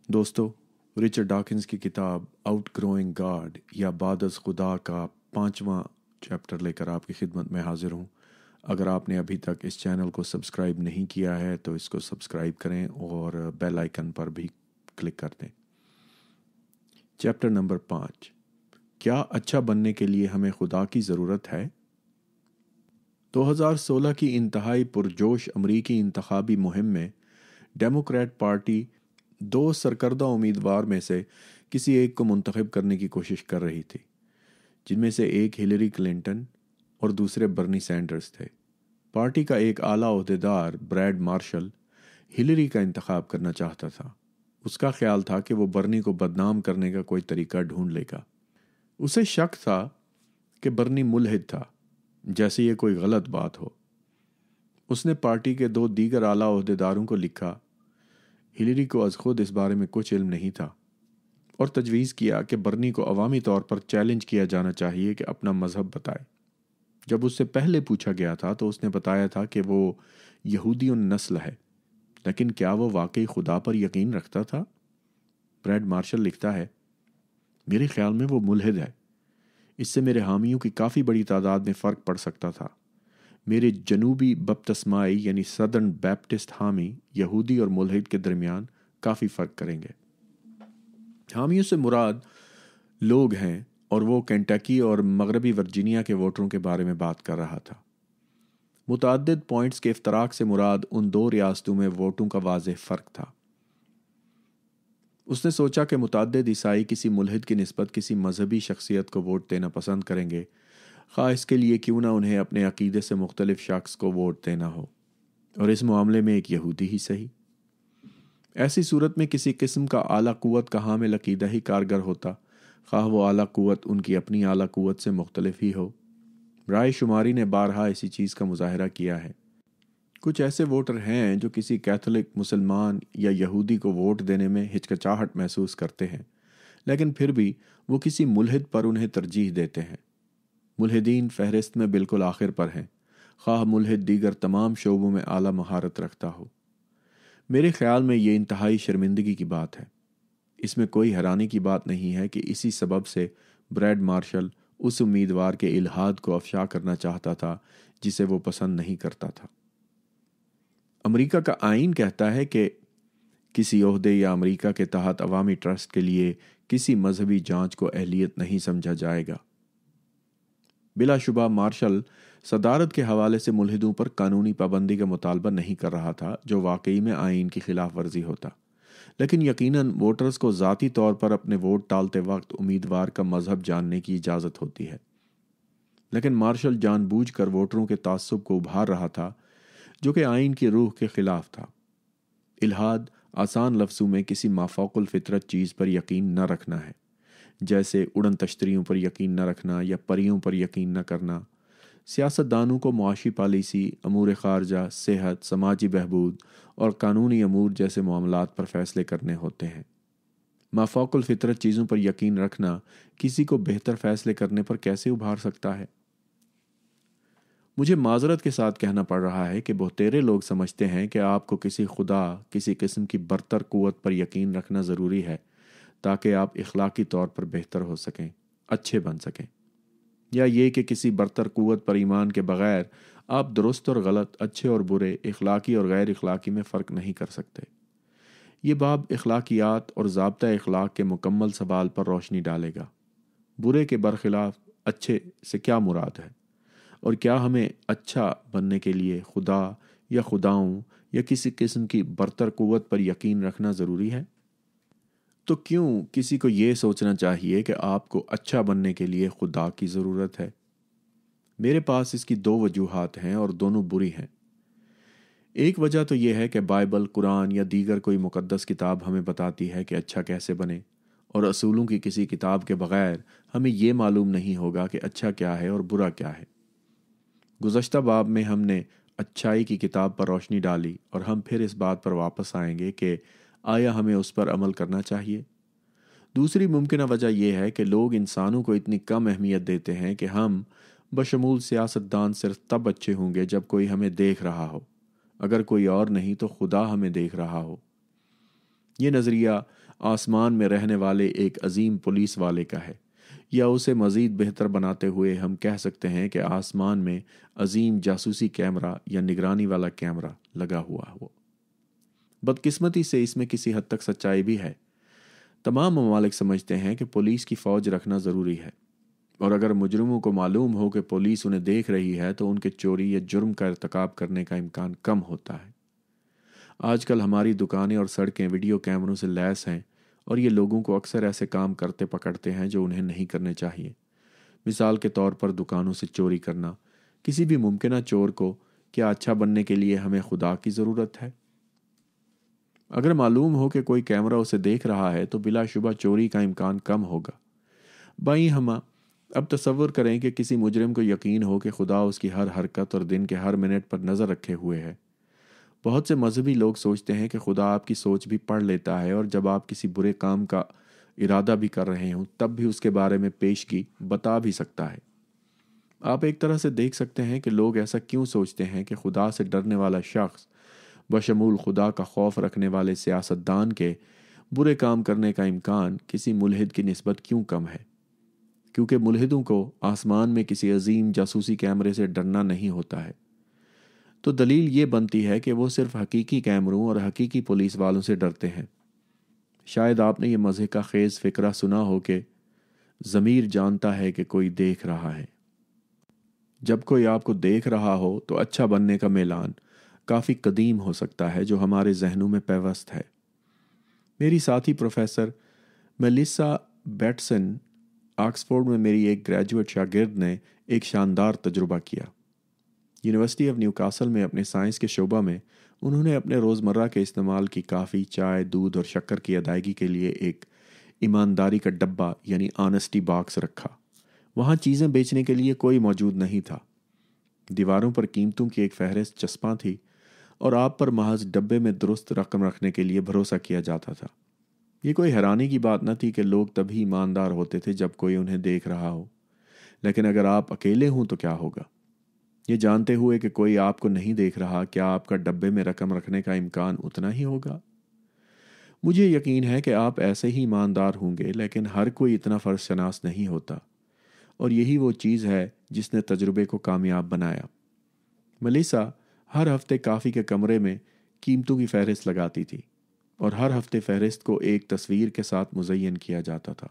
دوستو، Richard Dawkins کی کتاب آؤٹ گروئنگ گاڈ یا بعد از خدا کا 5واں چیپٹر لے کر آپ کی خدمت میں حاضر ہوں۔ اگر آپ نے ابھی تک اس چینل کو سبسکرائب نہیں کیا ہے تو اس کو سبسکرائب کریں اور بیل آئیکن پر بھی کلک کر دیں۔ چیپٹر نمبر 5، کیا اچھا بننے کے لیے ہمیں خدا کی ضرورت ہے؟ 2016 کی انتہائی پرجوش امریکی انتخابی مہم میں ڈیموکریٹ پارٹی 2 سرکردہ امیدوار میں سے کسی ایک کو منتخب کرنے کی کوشش کر رہی تھی، جن میں سے ایک ہلیری کلنٹن اور دوسرے برنی سینڈرز تھے۔ پارٹی کا ایک اعلیٰ عہدیدار بریڈ مارشل ہلیری کا انتخاب کرنا چاہتا تھا۔ اس کا خیال تھا کہ وہ برنی کو بدنام کرنے کا کوئی طریقہ ڈھونڈ لے گا۔ اسے شک تھا کہ برنی ملحد تھا، جیسے یہ کوئی غلط بات ہو۔ اس نے پارٹی کے 2 دیگر اعلیٰ عہدیداروں کو لکھا۔ ہلیری کو از خود اس بارے میں کچھ علم نہیں تھا اور تجویز کیا کہ برنی کو عوامی طور پر چیلنج کیا جانا چاہیے کہ اپنا مذہب بتائے۔ جب اس سے پہلے پوچھا گیا تھا تو اس نے بتایا تھا کہ وہ یہودی نسل ہے، لیکن کیا وہ واقعی خدا پر یقین رکھتا تھا؟ بریڈ مارشل لکھتا ہے، میرے خیال میں وہ ملحد ہے۔ اس سے میرے حامیوں کی کافی بڑی تعداد میں فرق پڑ سکتا تھا۔ میرے جنوبی بپتسمائی یعنی سدرن بیپٹسٹ حامی یہودی اور ملحد کے درمیان کافی فرق کریں گے۔ حامیوں سے مراد لوگ ہیں اور وہ کینٹکی اور مغربی ورجینیا کے ووٹروں کے بارے میں بات کر رہا تھا۔ متعدد پوائنٹس کے افتراق سے مراد ان 2 ریاستوں میں ووٹوں کا واضح فرق تھا۔ اس نے سوچا کہ متعدد عیسائی کسی ملحد کی نسبت کسی مذہبی شخصیت کو ووٹ دینا پسند کریں گے، خواہ اس کے لیے کیوں نہ انہیں اپنے عقیدے سے مختلف شخص کو ووٹ دینا ہو، اور اس معاملے میں ایک یہودی ہی صحیح۔ ایسی صورت میں کسی قسم کا اعلیٰ قوت کا حامل عقیدہ ہی کارگر ہوتا، خواہ وہ اعلیٰ قوت ان کی اپنی اعلیٰ قوت سے مختلف ہی ہو۔ رائے شماری نے بارہا اسی چیز کا مظاہرہ کیا ہے۔ کچھ ایسے ووٹر ہیں جو کسی کیتھولک، مسلمان یا یہودی کو ووٹ دینے میں ہچکچاہٹ محسوس کرتے ہیں، لیکن پھر بھی وہ کسی ملحد پر انہیں ترجیح دیتے ہیں۔ ملحدین فہرست میں بالکل آخر پر ہیں، خواہ ملحد دیگر تمام شعبوں میں اعلیٰ مہارت رکھتا ہو۔ میرے خیال میں یہ انتہائی شرمندگی کی بات ہے۔ اس میں کوئی حیرانی کی بات نہیں ہے کہ اسی سبب سے بریڈ مارشل اس امیدوار کے الحاد کو افشا کرنا چاہتا تھا جسے وہ پسند نہیں کرتا تھا۔ امریکہ کا آئین کہتا ہے کہ کسی عہدے یا امریکہ کے تحت عوامی ٹرسٹ کے لیے کسی مذہبی جانچ کو اہلیت نہیں سمجھا جائے گا۔ بلا شبہ مارشل صدارت کے حوالے سے ملحدوں پر قانونی پابندی کا مطالبہ نہیں کر رہا تھا، جو واقعی میں آئین کی خلاف ورزی ہوتا، لیکن یقیناً ووٹرز کو ذاتی طور پر اپنے ووٹ ڈالتے وقت امیدوار کا مذہب جاننے کی اجازت ہوتی ہے۔ لیکن مارشل جان بوجھ کر ووٹروں کے تعصب کو ابھار رہا تھا، جو کہ آئین کی روح کے خلاف تھا۔ الحاد آسان لفظوں میں کسی مافوق الفطرت چیز پر یقین نہ رکھنا ہے، جیسے اڑن تشتریوں پر یقین نہ رکھنا یا پریوں پر یقین نہ کرنا۔ سیاست دانوں کو معاشی پالیسی، امور خارجہ، صحت، سماجی بہبود اور قانونی امور جیسے معاملات پر فیصلے کرنے ہوتے ہیں۔ مافوق الفطرت چیزوں پر یقین رکھنا کسی کو بہتر فیصلے کرنے پر کیسے ابھار سکتا ہے؟ مجھے معذرت کے ساتھ کہنا پڑ رہا ہے کہ بہتیرے لوگ سمجھتے ہیں کہ آپ کو کسی خدا، کسی قسم کی برتر قوت پر یقین رکھنا ضروری ہے تاکہ آپ اخلاقی طور پر بہتر ہو سکیں، اچھے بن سکیں، یا یہ کہ کسی برتر قوت پر ایمان کے بغیر آپ درست اور غلط، اچھے اور برے، اخلاقی اور غیر اخلاقی میں فرق نہیں کر سکتے۔ یہ باب اخلاقیات اور ضابطہ اخلاق کے مکمل سوال پر روشنی ڈالے گا۔ برے کے برخلاف اچھے سے کیا مراد ہے؟ اور کیا ہمیں اچھا بننے کے لیے خدا یا خداؤں یا کسی قسم کی برتر قوت پر یقین رکھنا ضروری ہے؟ تو کیوں کسی کو یہ سوچنا چاہیے کہ آپ کو اچھا بننے کے لیے خدا کی ضرورت ہے؟ میرے پاس اس کی 2 وجوہات ہیں اور دونوں بری ہیں۔ ایک وجہ تو یہ ہے کہ بائبل، قرآن یا دیگر کوئی مقدس کتاب ہمیں بتاتی ہے کہ اچھا کیسے بنے، اور اصولوں کی کسی کتاب کے بغیر ہمیں یہ معلوم نہیں ہوگا کہ اچھا کیا ہے اور برا کیا ہے۔ گزشتہ باب میں ہم نے اچھائی کی کتاب پر روشنی ڈالی اور ہم پھر اس بات پر واپس آئیں گے کہ آیا ہمیں اس پر عمل کرنا چاہیے۔ دوسری ممکنہ وجہ یہ ہے کہ لوگ انسانوں کو اتنی کم اہمیت دیتے ہیں کہ ہم بشمول سیاستدان صرف تب اچھے ہوں گے جب کوئی ہمیں دیکھ رہا ہو، اگر کوئی اور نہیں تو خدا ہمیں دیکھ رہا ہو۔ یہ نظریہ آسمان میں رہنے والے ایک عظیم پولیس والے کا ہے، یا اسے مزید بہتر بناتے ہوئے ہم کہہ سکتے ہیں کہ آسمان میں عظیم جاسوسی کیمرہ یا نگرانی والا کیمرہ لگا ہوا ہو۔ بدقسمتی سے اس میں کسی حد تک سچائی بھی ہے۔ تمام ممالک سمجھتے ہیں کہ پولیس کی فوج رکھنا ضروری ہے، اور اگر مجرموں کو معلوم ہو کہ پولیس انہیں دیکھ رہی ہے تو ان کے چوری یا جرم کا ارتکاب کرنے کا امکان کم ہوتا ہے۔ آج کل ہماری دکانیں اور سڑکیں ویڈیو کیمروں سے لیس ہیں، اور یہ لوگوں کو اکثر ایسے کام کرتے پکڑتے ہیں جو انہیں نہیں کرنے چاہیے۔ مثال کے طور پر دکانوں سے چوری کرنا۔ کسی بھی ممکنہ چور کو کیا اچھا بننے کے لیے ہمیں خدا کی ضرورت ہے؟ اگر معلوم ہو کہ کوئی کیمرہ اسے دیکھ رہا ہے تو بلا شبہ چوری کا امکان کم ہوگا۔ بائیں ہم اب تصور کریں کہ کسی مجرم کو یقین ہو کہ خدا اس کی ہر حرکت اور دن کے ہر منٹ پر نظر رکھے ہوئے ہے۔ بہت سے مذہبی لوگ سوچتے ہیں کہ خدا آپ کی سوچ بھی پڑھ لیتا ہے، اور جب آپ کسی برے کام کا ارادہ بھی کر رہے ہوں تب بھی اس کے بارے میں پیشگی بتا بھی سکتا ہے۔ آپ ایک طرح سے دیکھ سکتے ہیں کہ لوگ ایسا کیوں سوچتے ہیں کہ خدا سے ڈرنے والا شخص بشمول خدا کا خوف رکھنے والے سیاستدان کے برے کام کرنے کا امکان کسی ملحد کی نسبت کیوں کم ہے؟ کیونکہ ملحدوں کو آسمان میں کسی عظیم جاسوسی کیمرے سے ڈرنا نہیں ہوتا ہے۔ تو دلیل یہ بنتی ہے کہ وہ صرف حقیقی کیمروں اور حقیقی پولیس والوں سے ڈرتے ہیں۔ شاید آپ نے یہ مزے کا خیز فقرہ سنا ہو کہ ضمیر جانتا ہے کہ کوئی دیکھ رہا ہے۔ جب کوئی آپ کو دیکھ رہا ہو تو اچھا بننے کا میلان کافی قدیم ہو سکتا ہے جو ہمارے ذہنوں میں پیوست ہے۔ میری ساتھی پروفیسر میلیسا بیٹسن آکسفورڈ میں میری ایک گریجویٹ شاگرد نے ایک شاندار تجربہ کیا۔ یونیورسٹی آف نیوکاسل میں اپنے سائنس کے شعبہ میں انہوں نے اپنے روزمرہ کے استعمال کی کافی، چائے، دودھ اور شکر کی ادائیگی کے لیے ایک ایمانداری کا ڈبہ یعنی آنیسٹی باکس رکھا۔ وہاں چیزیں بیچنے کے لیے کوئی موجود نہیں تھا۔ دیواروں پر قیمتوں کی ایک فہرست چسپاں تھی، اور آپ پر محض ڈبے میں درست رقم رکھنے کے لیے بھروسہ کیا جاتا تھا۔ یہ کوئی حیرانی کی بات نہ تھی کہ لوگ تبھی ایماندار ہوتے تھے جب کوئی انہیں دیکھ رہا ہو، لیکن اگر آپ اکیلے ہوں تو کیا ہوگا؟ یہ جانتے ہوئے کہ کوئی آپ کو نہیں دیکھ رہا، کیا آپ کا ڈبے میں رقم رکھنے کا امکان اتنا ہی ہوگا؟ مجھے یقین ہے کہ آپ ایسے ہی ایماندار ہوں گے، لیکن ہر کوئی اتنا فرض شناس نہیں ہوتا، اور یہی وہ چیز ہے جس نے تجربے کو کامیاب بنایا۔ ملیسا ہر ہفتے کافی کے کمرے میں قیمتوں کی فہرست لگاتی تھی، اور ہر ہفتے فہرست کو ایک تصویر کے ساتھ مزین کیا جاتا تھا۔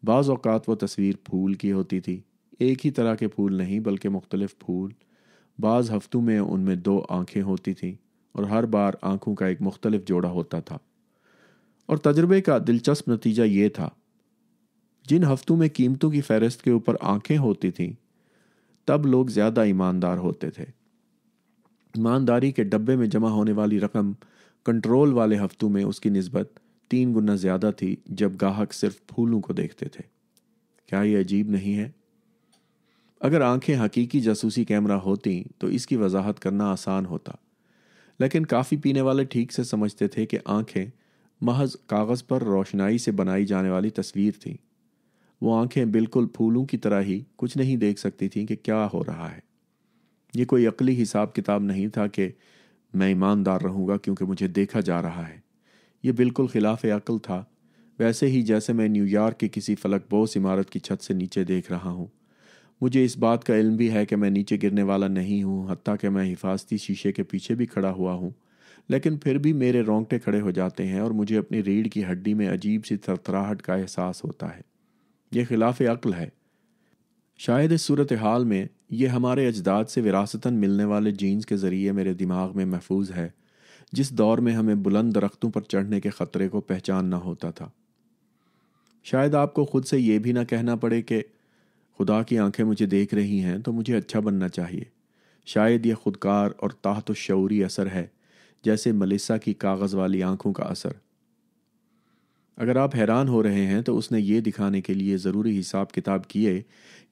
بعض اوقات وہ تصویر پھول کی ہوتی تھی، ایک ہی طرح کے پھول نہیں بلکہ مختلف پھول۔ بعض ہفتوں میں ان میں 2 آنکھیں ہوتی تھیں، اور ہر بار آنکھوں کا ایک مختلف جوڑا ہوتا تھا۔ اور تجربے کا دلچسپ نتیجہ یہ تھا، جن ہفتوں میں قیمتوں کی فہرست کے اوپر آنکھیں ہوتی تھیں تب لوگ زیادہ ایماندار ہوتے تھے۔ ایمانداری کے ڈبے میں جمع ہونے والی رقم کنٹرول والے ہفتوں میں اس کی نسبت 3 گنا زیادہ تھی جب گاہک صرف پھولوں کو دیکھتے تھے۔ کیا یہ عجیب نہیں ہے؟ اگر آنکھیں حقیقی جاسوسی کیمرہ ہوتیں تو اس کی وضاحت کرنا آسان ہوتا، لیکن کافی پینے والے ٹھیک سے سمجھتے تھے کہ آنکھیں محض کاغذ پر روشنائی سے بنائی جانے والی تصویر تھیں۔ وہ آنکھیں بالکل پھولوں کی طرح ہی کچھ نہیں دیکھ سکتی تھیں کہ کیا ہو رہا ہے۔ یہ کوئی عقلی حساب کتاب نہیں تھا کہ میں ایماندار رہوں گا کیونکہ مجھے دیکھا جا رہا ہے۔ یہ بالکل خلاف عقل تھا، ویسے ہی جیسے میں نیو یارک کی کسی فلک بوس عمارت کی چھت سے نیچے دیکھ رہا ہوں۔ مجھے اس بات کا علم بھی ہے کہ میں نیچے گرنے والا نہیں ہوں، حتیٰ کہ میں حفاظتی شیشے کے پیچھے بھی کھڑا ہوا ہوں، لیکن پھر بھی میرے رونگٹے کھڑے ہو جاتے ہیں اور مجھے اپنی ریڑھ کی ہڈی میں عجیب سی تھرتھراہٹ کا احساس ہوتا ہے۔ یہ خلاف عقل ہے۔ شاید اس صورتحال میں یہ ہمارے اجداد سے وراثتاً ملنے والے جینز کے ذریعے میرے دماغ میں محفوظ ہے، جس دور میں ہمیں بلند درختوں پر چڑھنے کے خطرے کو پہچاننا ہوتا تھا۔ شاید آپ کو خود سے یہ بھی نہ کہنا پڑے کہ خدا کی آنکھیں مجھے دیکھ رہی ہیں تو مجھے اچھا بننا چاہیے۔ شاید یہ خودکار اور تحت الشعوری اثر ہے، جیسے ملیسا کی کاغذ والی آنکھوں کا اثر۔ اگر آپ حیران ہو رہے ہیں تو اس نے یہ دکھانے کے لیے ضروری حساب کتاب کیے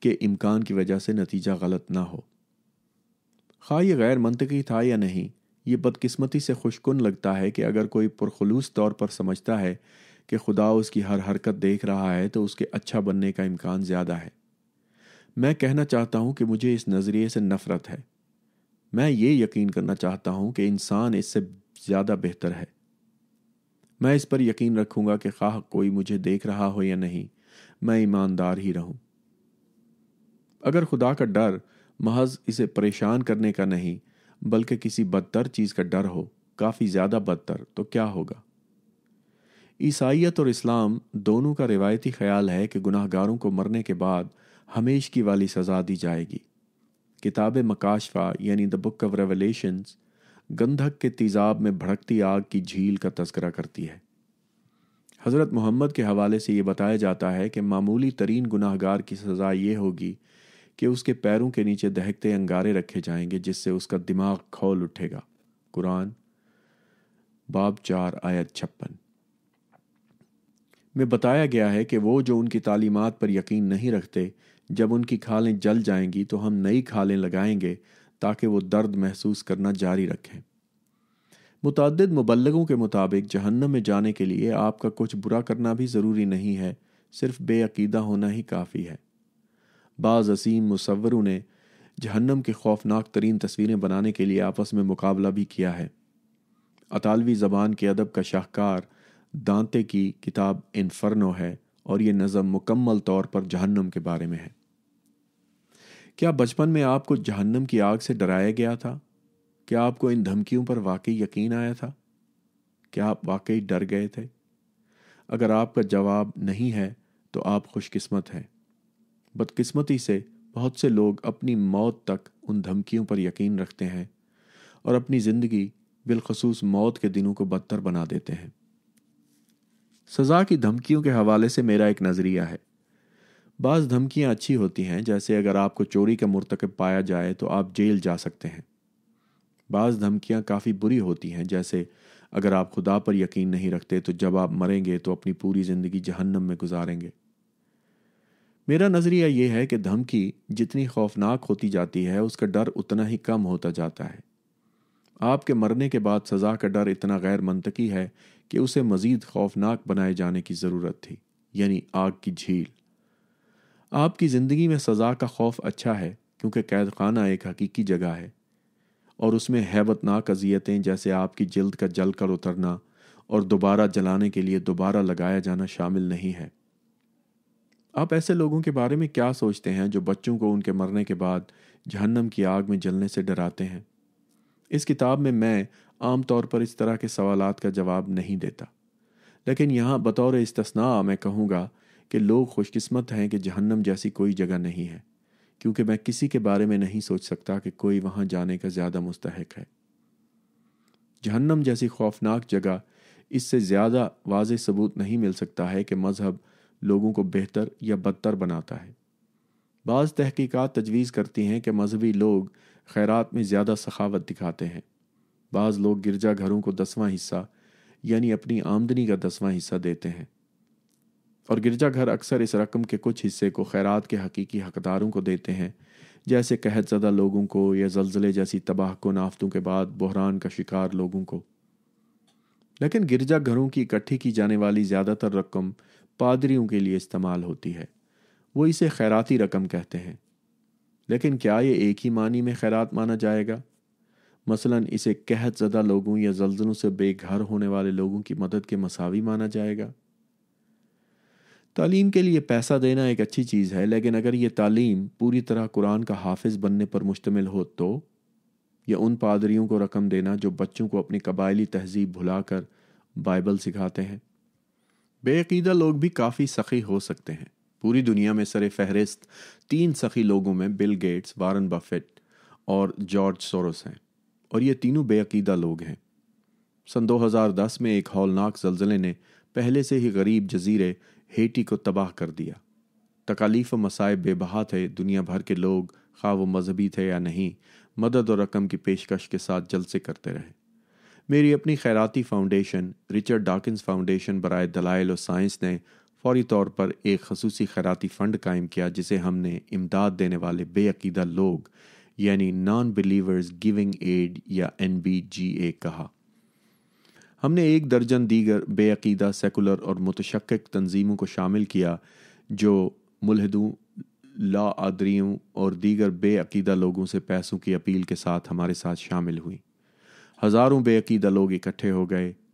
کہ امکان کی وجہ سے نتیجہ غلط نہ ہو۔ خواہ یہ غیر منطقی تھا یا نہیں، یہ بدقسمتی سے خوشکن لگتا ہے کہ اگر کوئی پرخلوص طور پر سمجھتا ہے کہ خدا اس کی ہر حرکت دیکھ رہا ہے تو اس کے اچھا بننے کا امکان زیادہ ہے۔ میں کہنا چاہتا ہوں کہ مجھے اس نظریے سے نفرت ہے۔ میں یہ یقین کرنا چاہتا ہوں کہ انسان اس سے زیادہ بہتر ہے۔ میں اس پر یقین رکھوں گا کہ خواہ کوئی مجھے دیکھ رہا ہو یا نہیں، میں ایماندار ہی رہوں۔ اگر خدا کا ڈر محض اسے پریشان کرنے کا نہیں بلکہ کسی بدتر چیز کا ڈر ہو، کافی زیادہ بدتر، تو کیا ہوگا؟ عیسائیت اور اسلام دونوں کا روایتی خیال ہے کہ گناہ گاروں کو مرنے کے بعد ہمیشگی والی سزا دی جائے گی۔ کتاب مکاشفہ یعنی دا بک آف ریویلیشنز گندھک کے تیزاب میں بھڑکتی آگ کی جھیل کا تذکرہ کرتی ہے۔ حضرت محمد کے حوالے سے یہ بتایا جاتا ہے کہ معمولی ترین گناہ گار کی سزا یہ ہوگی کہ اس کے پیروں کے نیچے دہکتے انگارے رکھے جائیں گے جس سے اس کا دماغ کھول اٹھے گا۔ قرآن باب 4 آیت 56 میں بتایا گیا ہے کہ وہ جو ان کی تعلیمات پر یقین نہیں رکھتے، جب ان کی کھالیں جل جائیں گی تو ہم نئی کھالیں لگائیں گے تاکہ وہ درد محسوس کرنا جاری رکھیں۔ متعدد مبلغوں کے مطابق جہنم میں جانے کے لیے آپ کا کچھ برا کرنا بھی ضروری نہیں ہے، صرف بے عقیدہ ہونا ہی کافی ہے۔ بعض عظیم مصوروں نے جہنم کی خوفناک ترین تصویریں بنانے کے لیے آپس میں مقابلہ بھی کیا ہے۔ اطالوی زبان کے ادب کا شاہکار دانتے کی کتاب انفرنو ہے اور یہ نظم مکمل طور پر جہنم کے بارے میں ہے۔ کیا بچپن میں آپ کو جہنم کی آگ سے ڈرایا گیا تھا؟ کیا آپ کو ان دھمکیوں پر واقعی یقین آیا تھا؟ کیا آپ واقعی ڈر گئے تھے؟ اگر آپ کا جواب نہیں ہے تو آپ خوش قسمت ہیں۔ بدقسمتی سے بہت سے لوگ اپنی موت تک ان دھمکیوں پر یقین رکھتے ہیں اور اپنی زندگی بالخصوص موت کے دنوں کو بدتر بنا دیتے ہیں۔ سزا کی دھمکیوں کے حوالے سے میرا ایک نظریہ ہے۔ بعض دھمکیاں اچھی ہوتی ہیں، جیسے اگر آپ کو چوری کا مرتکب پایا جائے تو آپ جیل جا سکتے ہیں۔ بعض دھمکیاں کافی بری ہوتی ہیں، جیسے اگر آپ خدا پر یقین نہیں رکھتے تو جب آپ مریں گے تو اپنی پوری زندگی جہنم میں گزاریں گے۔ میرا نظریہ یہ ہے کہ دھمکی جتنی خوفناک ہوتی جاتی ہے اس کا ڈر اتنا ہی کم ہوتا جاتا ہے۔ آپ کے مرنے کے بعد سزا کا ڈر اتنا غیر منطقی ہے کہ اسے مزید خوفناک بنائے جانے کی ضرورت تھی، یعنی آگ کی جھیل۔ آپ کی زندگی میں سزا کا خوف اچھا ہے کیونکہ قید خانہ ایک حقیقی جگہ ہے اور اس میں ہیبت ناک اذیتیں جیسے آپ کی جلد کا جل کر اترنا اور دوبارہ جلانے کے لیے دوبارہ لگایا جانا شامل نہیں ہے۔ آپ ایسے لوگوں کے بارے میں کیا سوچتے ہیں جو بچوں کو ان کے مرنے کے بعد جہنم کی آگ میں جلنے سے ڈراتے ہیں؟ اس کتاب میں عام طور پر اس طرح کے سوالات کا جواب نہیں دیتا، لیکن یہاں بطور استثناء میں کہوں گا کہ لوگ خوش قسمت ہیں کہ جہنم جیسی کوئی جگہ نہیں ہے، کیونکہ میں کسی کے بارے میں نہیں سوچ سکتا کہ کوئی وہاں جانے کا زیادہ مستحق ہے۔ جہنم جیسی خوفناک جگہ، اس سے زیادہ واضح ثبوت نہیں مل سکتا ہے کہ مذہب لوگوں کو بہتر یا بدتر بناتا ہے۔ بعض تحقیقات تجویز کرتی ہیں کہ مذہبی لوگ خیرات میں زیادہ سخاوت دکھاتے ہیں۔ بعض لوگ گرجا گھروں کو 10واں حصہ یعنی اپنی آمدنی کا 10واں حصہ دیتے ہیں، اور گرجا گھر اکثر اس رقم کے کچھ حصے کو خیرات کے حقیقی حقداروں کو دیتے ہیں، جیسے قحط زدہ لوگوں کو یا زلزلے جیسی تباہ کن آفتوں کے بعد بحران کا شکار لوگوں کو۔ لیکن گرجا گھروں کی اکٹھی کی جانے والی زیادہ تر رقم پادریوں کے لیے استعمال ہوتی ہے، وہ اسے خیراتی رقم کہتے ہیں۔ لیکن کیا یہ ایک ہی معنی میں خیرات مانا جائے گا؟ مثلاً اسے قحط زدہ لوگوں یا زلزلوں سے بے گھر ہونے والے لوگوں کی مدد کے مساوی مانا جائے گا؟ تعلیم کے لیے پیسہ دینا ایک اچھی چیز ہے، لیکن اگر یہ تعلیم پوری طرح قرآن کا حافظ بننے پر مشتمل ہو تو، یا ان پادریوں کو رقم دینا جو بچوں کو اپنی قبائلی تہذیب بھلا کر بائبل سکھاتے ہیں۔ بے عقیدہ لوگ بھی کافی سخی ہو سکتے ہیں۔ پوری دنیا میں سر فہرست 3 سخی لوگوں میں بل گیٹس، وارن بفیٹ اور جارج سوروس ہیں، اور یہ تینوں بے عقیدہ لوگ ہیں۔ سن 2010 میں ایک ہولناک زلزلے نے پہلے سے ہی غریب جزیرے ہیٹی کو تباہ کر دیا۔ تکالیف و مصائب بے بہا تھے، دنیا بھر کے لوگ خواہ وہ مذہبی تھے یا نہیں، مدد اور رقم کی پیشکش کے ساتھ جلسے کرتے رہے۔ میری اپنی خیراتی فاؤنڈیشن رچرڈ ڈاکنز فاؤنڈیشن برائے دلائل و سائنس نے فوری طور پر ایک خصوصی خیراتی فنڈ قائم کیا جسے ہم نے امداد دینے والے بے عقیدہ لوگ یعنی نان بلیورز گیونگ ایڈ یا NBGA کہا۔ ہم نے 1 درجن دیگر بے عقیدہ سیکولر اور متشکک تنظیموں کو شامل کیا جو ملحدوں، لا عادریوں اور دیگر بے عقیدہ لوگوں سے پیسوں کی اپیل کے ساتھ ہمارے ساتھ شامل ہوئیں۔ ہزاروں بے عقیدہ لوگ اکٹھے ہو گئے،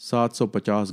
750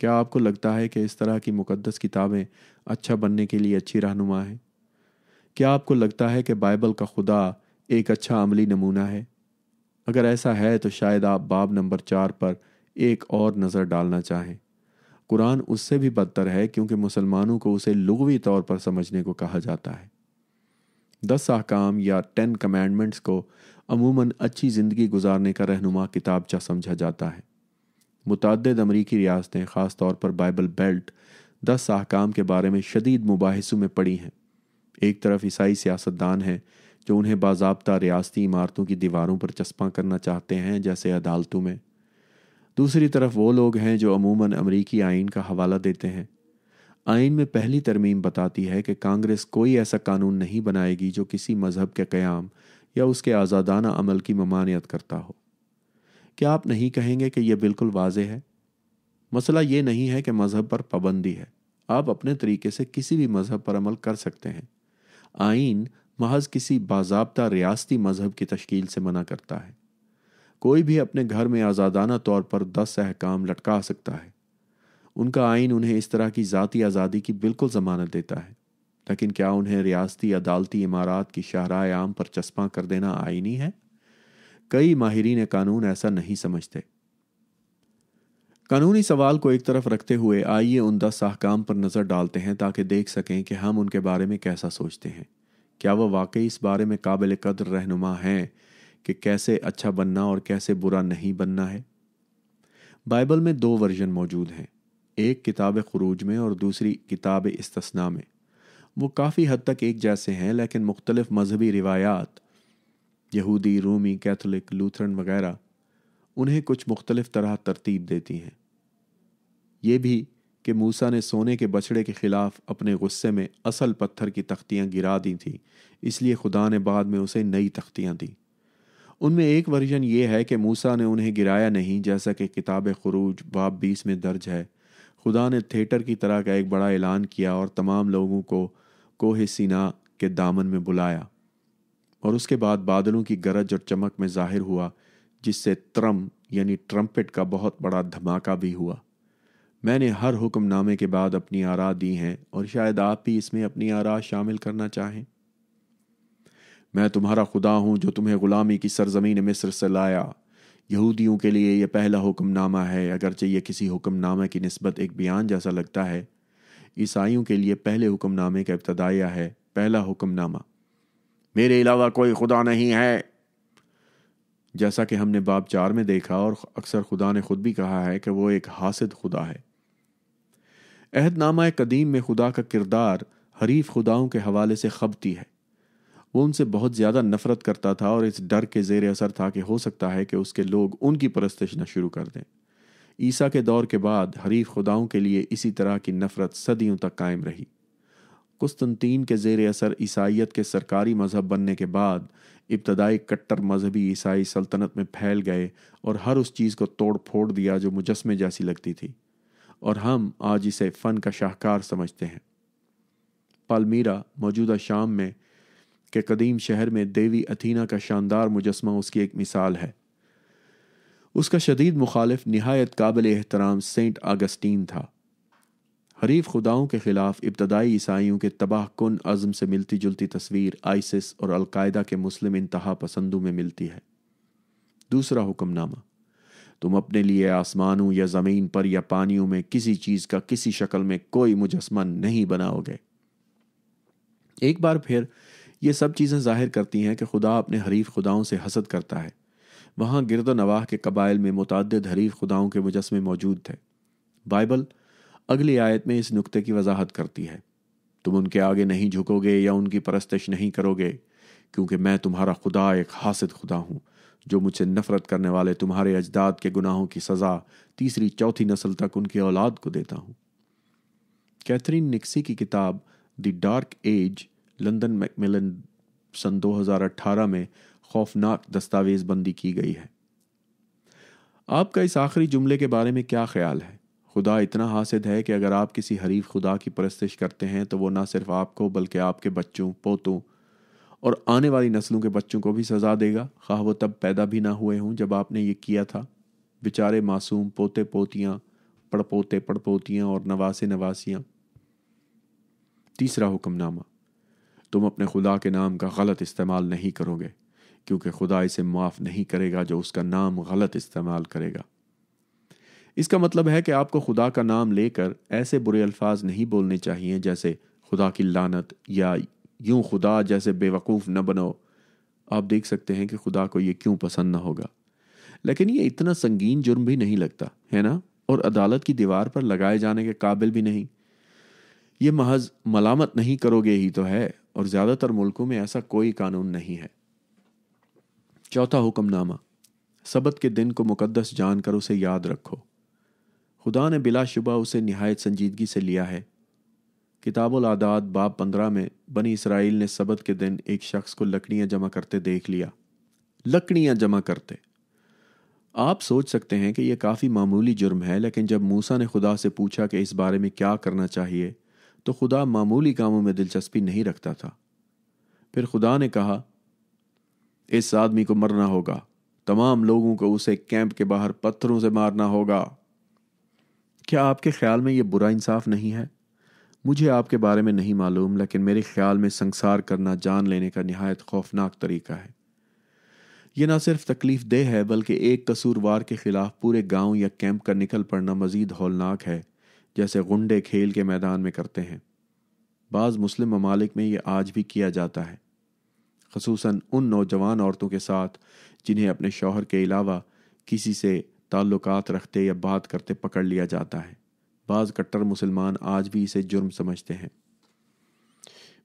کیا آپ کو لگتا ہے کہ اس طرح کی مقدس کتابیں اچھا بننے کے لیے اچھی رہنما ہیں؟ کیا آپ کو لگتا ہے کہ بائبل کا خدا ایک اچھا عملی نمونہ ہے؟ اگر ایسا ہے تو شاید آپ باب نمبر 4 پر ایک اور نظر ڈالنا چاہیں۔ قرآن اس سے بھی بدتر ہے، کیونکہ مسلمانوں کو اسے لغوی طور پر سمجھنے کو کہا جاتا ہے۔ 10 احکام یا 10 کمانڈمنٹس کو عموماً اچھی زندگی گزارنے کا رہنما کتابچہ سمجھا جاتا ہے۔ متعدد امریکی ریاستیں، خاص طور پر بائبل بیلٹ، 10 احکام کے بارے میں شدید مباحثوں میں پڑی ہیں۔ ایک طرف عیسائی سیاستدان ہیں جو انہیں باضابطہ ریاستی عمارتوں کی دیواروں پر چسپاں کرنا چاہتے ہیں، جیسے عدالتوں میں۔ دوسری طرف وہ لوگ ہیں جو عموماً امریکی آئین کا حوالہ دیتے ہیں۔ آئین میں پہلی ترمیم بتاتی ہے کہ کانگریس کوئی ایسا قانون نہیں بنائے گی جو کسی مذہب کے قیام یا اس کے آزادانہ عمل کی ممانعت کرتا ہو۔ کیا آپ نہیں کہیں گے کہ یہ بالکل واضح ہے؟ مسئلہ یہ نہیں ہے کہ مذہب پر پابندی ہے۔ آپ اپنے طریقے سے کسی بھی مذہب پر عمل کر سکتے ہیں۔ آئین محض کسی باضابطہ ریاستی مذہب کی تشکیل سے منع کرتا ہے۔ کوئی بھی اپنے گھر میں آزادانہ طور پر 10 احکام لٹکا سکتا ہے۔ ان کا آئین انہیں اس طرح کی ذاتی آزادی کی بالکل ضمانت دیتا ہے، لیکن کیا انہیں ریاستی عدالتی عمارات کی شاہراہ عام پر چسپاں کر دینا آئینی ہے؟ کئی ماہرین قانون ایسا نہیں سمجھتے۔ قانونی سوال کو ایک طرف رکھتے ہوئے آئیے ان 10 احکام پر نظر ڈالتے ہیں تاکہ دیکھ سکیں کہ ہم ان کے بارے میں کیسا سوچتے ہیں۔ کیا وہ واقعی اس بارے میں قابل قدر رہنما ہیں کہ کیسے اچھا بننا اور کیسے برا نہیں بننا ہے؟ بائبل میں 2 ورژن موجود ہیں، ایک کتاب خروج میں اور دوسری کتاب استثناء میں۔ وہ کافی حد تک ایک جیسے ہیں، لیکن مختلف مذہبی روایات، یہودی، رومی، کیتھولک، لوتھرن وغیرہ، انہیں کچھ مختلف طرح ترتیب دیتی ہیں۔ یہ بھی کہ موسیٰ نے سونے کے بچڑے کے خلاف اپنے غصے میں اصل پتھر کی تختیاں گرا دی تھیں، اس لیے خدا نے بعد میں اسے نئی تختیاں دیں۔ ان میں ایک ورژن یہ ہے کہ موسیٰ نے انہیں گرایا نہیں، جیسا کہ کتاب خروج باب 20 میں درج ہے۔ خدا نے تھیٹر کی طرح کا ایک بڑا اعلان کیا اور تمام لوگوں کو کوہ سینا کے دامن میں بلایا، اور اس کے بعد بادلوں کی گرج اور چمک میں ظاہر ہوا، جس سے ترم یعنی ٹرمپٹ کا بہت بڑا دھماکہ بھی ہوا۔ میں نے ہر حکم نامے کے بعد اپنی آراء دی ہیں، اور شاید آپ بھی اس میں اپنی آراء شامل کرنا چاہیں۔ میں تمہارا خدا ہوں جو تمہیں غلامی کی سرزمین مصر سے لایا۔ یہودیوں کے لیے یہ پہلا حکم نامہ ہے، اگرچہ یہ کسی حکم نامے کی نسبت ایک بیان جیسا لگتا ہے۔ عیسائیوں کے لیے پہلے حکم نامے کا ابتدائیہ ہے، پہلا حکم نامہ، میرے علاوہ کوئی خدا نہیں ہے۔ جیسا کہ ہم نے باب 4 میں دیکھا، اور اکثر خدا نے خود بھی کہا ہے کہ وہ ایک حاسد خدا ہے۔ عہد نامہ قدیم میں خدا کا کردار حریف خداؤں کے حوالے سے خبتی ہے۔ وہ ان سے بہت زیادہ نفرت کرتا تھا، اور اس ڈر کے زیر اثر تھا کہ ہو سکتا ہے کہ اس کے لوگ ان کی پرستش نہ شروع کر دیں۔ عیسیٰ کے دور کے بعد حریف خداؤں کے لیے اسی طرح کی نفرت صدیوں تک قائم رہی۔ قسطنطین کے زیر اثر عیسائیت کے سرکاری مذہب بننے کے بعد ابتدائی کٹر مذہبی عیسائی سلطنت میں پھیل گئے اور ہر اس چیز کو توڑ پھوڑ دیا جو مجسمے جیسی لگتی تھی، اور ہم آج اسے فن کا شاہکار سمجھتے ہیں۔ پالمیرا موجودہ شام میں کے قدیم شہر میں دیوی اتھینا کا شاندار مجسمہ اس کی ایک مثال ہے۔ اس کا شدید مخالف نہایت قابل احترام سینٹ آگسٹین تھا۔ حریف خداؤں کے خلاف ابتدائی عیسائیوں کے تباہ کن عزم سے ملتی جلتی تصویر آئسس اور القاعدہ کے مسلم انتہا پسندوں میں ملتی ہے۔ دوسرا حکم نامہ، تم اپنے لیے آسمانوں یا زمین پر یا پانیوں میں کسی چیز کا کسی شکل میں کوئی مجسمہ نہیں بناؤ گے۔ ایک بار پھر یہ سب چیزیں ظاہر کرتی ہیں کہ خدا اپنے حریف خداؤں سے حسد کرتا ہے۔ وہاں گرد و نواح کے قبائل میں متعدد حریف خداؤں کے مجسمے موجود تھے۔ بائبل اگلی آیت میں اس نقطے کی وضاحت کرتی ہے، تم ان کے آگے نہیں جھکو گے یا ان کی پرستش نہیں کرو گے، کیونکہ میں تمہارا خدا ایک حاسد خدا ہوں، جو مجھ سے نفرت کرنے والے تمہارے اجداد کے گناہوں کی سزا تیسری چوتھی نسل تک ان کی اولاد کو دیتا ہوں۔ کیتھرین نکسی کی کتاب the dark age, London Macmillan سن 2018 میں خوفناک دستاویز بندی کی گئی ہے۔ آپ کا اس آخری جملے کے بارے میں کیا خیال ہے؟ خدا اتنا حاسد ہے کہ اگر آپ کسی حریف خدا کی پرستش کرتے ہیں تو وہ نہ صرف آپ کو بلکہ آپ کے بچوں، پوتوں اور آنے والی نسلوں کے بچوں کو بھی سزا دے گا، خواہ وہ تب پیدا بھی نہ ہوئے ہوں جب آپ نے یہ کیا تھا۔ بیچارے معصوم پوتے پوتیاں پڑپوتے پڑپوتیاں اور نواسے نواسیاں۔ تیسرا حکم نامہ، تم اپنے خدا کے نام کا غلط استعمال نہیں کرو گے، کیونکہ خدا اسے معاف نہیں کرے گا جو اس کا نام غلط استعمال کرے گا۔ اس کا مطلب ہے کہ آپ کو خدا کا نام لے کر ایسے برے الفاظ نہیں بولنے چاہیے جیسے خدا کی لعنت یا یوں خدا جیسے بے وقوف نہ بنو۔ آپ دیکھ سکتے ہیں کہ خدا کو یہ کیوں پسند نہ ہوگا، لیکن یہ اتنا سنگین جرم بھی نہیں لگتا ہے نا، اور عدالت کی دیوار پر لگائے جانے کے قابل بھی نہیں۔ یہ محض ملامت نہیں کرو گے ہی تو ہے، اور زیادہ تر ملکوں میں ایسا کوئی قانون نہیں ہے۔ چوتھا حکم نامہ، سبت کے دن کو مقدس جان کر اسے یاد رکھو۔ خدا نے بلا شبہ اسے نہایت سنجیدگی سے لیا ہے۔ کتاب العادات باب 15 میں بنی اسرائیل نے سبت کے دن ایک شخص کو لکڑیاں جمع کرتے دیکھ لیا۔ لکڑیاں جمع کرتے۔ آپ سوچ سکتے ہیں کہ یہ کافی معمولی جرم ہے، لیکن جب موسیٰ نے خدا سے پوچھا کہ اس بارے میں کیا کرنا چاہیے تو خدا معمولی کاموں میں دلچسپی نہیں رکھتا تھا۔ پھر خدا نے کہا، اس آدمی کو مرنا ہوگا، تمام لوگوں کو اسے کیمپ کے باہر پتھروں سے مارنا ہوگا۔ کیا آپ کے خیال میں یہ برا انصاف نہیں ہے؟ مجھے آپ کے بارے میں نہیں معلوم، لیکن میرے خیال میں سنسار کرنا جان لینے کا نہایت خوفناک طریقہ ہے۔ یہ نہ صرف تکلیف دہ ہے بلکہ ایک قصوروار کے خلاف پورے گاؤں یا کیمپ کا نکل پڑنا مزید ہولناک ہے، جیسے غنڈے کھیل کے میدان میں کرتے ہیں۔ بعض مسلم ممالک میں یہ آج بھی کیا جاتا ہے، خصوصاً ان نوجوان عورتوں کے ساتھ جنہیں اپنے شوہر کے علاوہ کسی سے تعلقات رکھتے یا بات کرتے پکڑ لیا جاتا ہے۔ بعض کٹر مسلمان آج بھی اسے جرم سمجھتے ہیں۔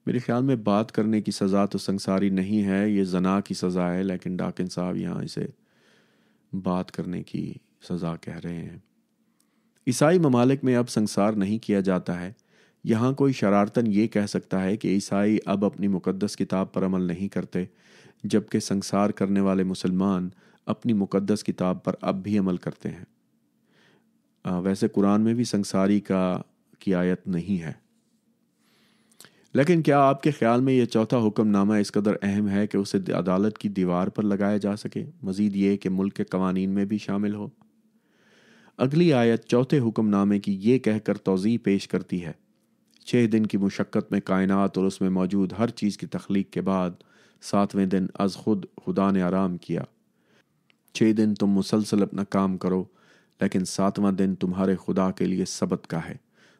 میرے خیال میں بات کرنے کی سزا تو سنساری نہیں ہے، یہ زنا کی سزا ہے، لیکن ڈاکن صاحب یہاں اسے بات کرنے کی سزا کہہ رہے ہیں۔ عیسائی ممالک میں اب سنسار نہیں کیا جاتا ہے۔ یہاں کوئی شرارتاً یہ کہہ سکتا ہے کہ عیسائی اب اپنی مقدس کتاب پر عمل نہیں کرتے، جبکہ سنسار کرنے والے مسلمان اپنی مقدس کتاب پر اب بھی عمل کرتے ہیں۔ ویسے قرآن میں بھی سنساری کی آیت نہیں ہے، لیکن کیا آپ کے خیال میں یہ چوتھا حکم نامہ اس قدر اہم ہے کہ اسے عدالت کی دیوار پر لگایا جا سکے، مزید یہ کہ ملک کے قوانین میں بھی شامل ہو؟ اگلی آیت چوتھے حکم نامے کی یہ کہہ کر توضیح پیش کرتی ہے، 6 دن کی مشقت میں کائنات اور اس میں موجود ہر چیز کی تخلیق کے بعد 7ویں دن از خود خدا نے آرام کیا۔ 6 دن تم مسلسل اپنا کام کرو، لیکن 7واں دن تمہارے خدا کے لیے سبت کا ہے۔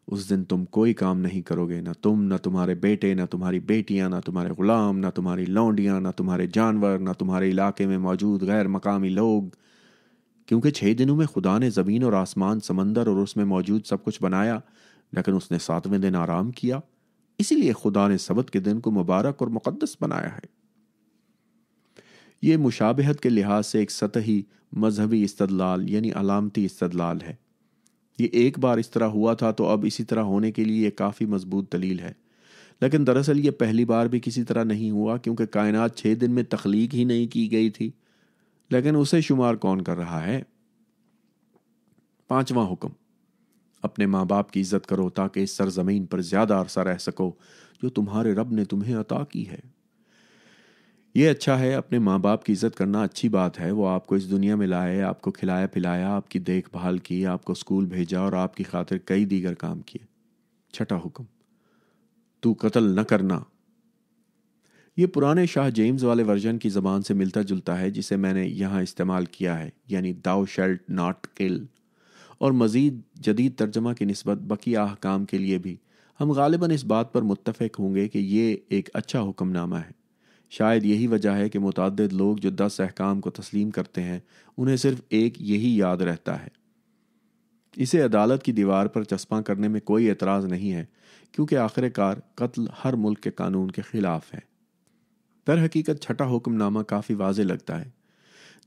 اس دن تم کوئی کام نہیں کرو گے، نہ تم، نہ تمہارے بیٹے، نہ تمہاری بیٹیاں، نہ تمہارے غلام، نہ تمہاری لونڈیاں، نہ تمہارے جانور، نہ تمہارے علاقے میں موجود غیر مقامی لوگ، کیونکہ 6 دنوں میں خدا نے زمین اور آسمان، سمندر اور اس میں موجود سب کچھ بنایا، لیکن اس نے 7ویں دن آرام کیا۔ اسی لیے خدا نے سبت کے دن کو مبارک اور مقدس بنایا ہے۔ یہ مشابہت کے لحاظ سے ایک سطحی مذہبی استدلال یعنی علامتی استدلال ہے۔ یہ ایک بار اس طرح ہوا تھا تو اب اسی طرح ہونے کے لیے یہ کافی مضبوط دلیل ہے، لیکن دراصل یہ پہلی بار بھی کسی طرح نہیں ہوا، کیونکہ کائنات 6 دن میں تخلیق ہی نہیں کی گئی تھی، لیکن اسے شمار کون کر رہا ہے؟ 5واں حکم، اپنے ماں باپ کی عزت کرو تاکہ اس سرزمین پر زیادہ عرصہ رہ سکو جو تمہارے رب نے تمہیں عطا کی ہے۔ یہ اچھا ہے، اپنے ماں باپ کی عزت کرنا اچھی بات ہے۔ وہ آپ کو اس دنیا میں لائے، آپ کو کھلایا پلایا، آپ کی دیکھ بھال کی، آپ کو اسکول بھیجا اور آپ کی خاطر کئی دیگر کام کیے۔ 6واں حکم، تو قتل نہ کرنا۔ یہ پرانے شاہ جیمز والے ورژن کی زبان سے ملتا جلتا ہے جسے میں نے یہاں استعمال کیا ہے، یعنی thou shalt not kill، اور مزید جدید ترجمہ کی نسبت بقیہ احکام کے لیے بھی ہم غالباً اس بات پر متفق ہوں گے کہ یہ ایک اچھا حکم نامہ ہے۔ شاید یہی وجہ ہے کہ متعدد لوگ جو 10 احکام کو تسلیم کرتے ہیں انہیں صرف ایک یہی یاد رہتا ہے۔ اسے عدالت کی دیوار پر چسپاں کرنے میں کوئی اعتراض نہیں ہے، کیونکہ آخر کار قتل ہر ملک کے قانون کے خلاف ہے۔ در حقیقت 6واں حکم نامہ کافی واضح لگتا ہے۔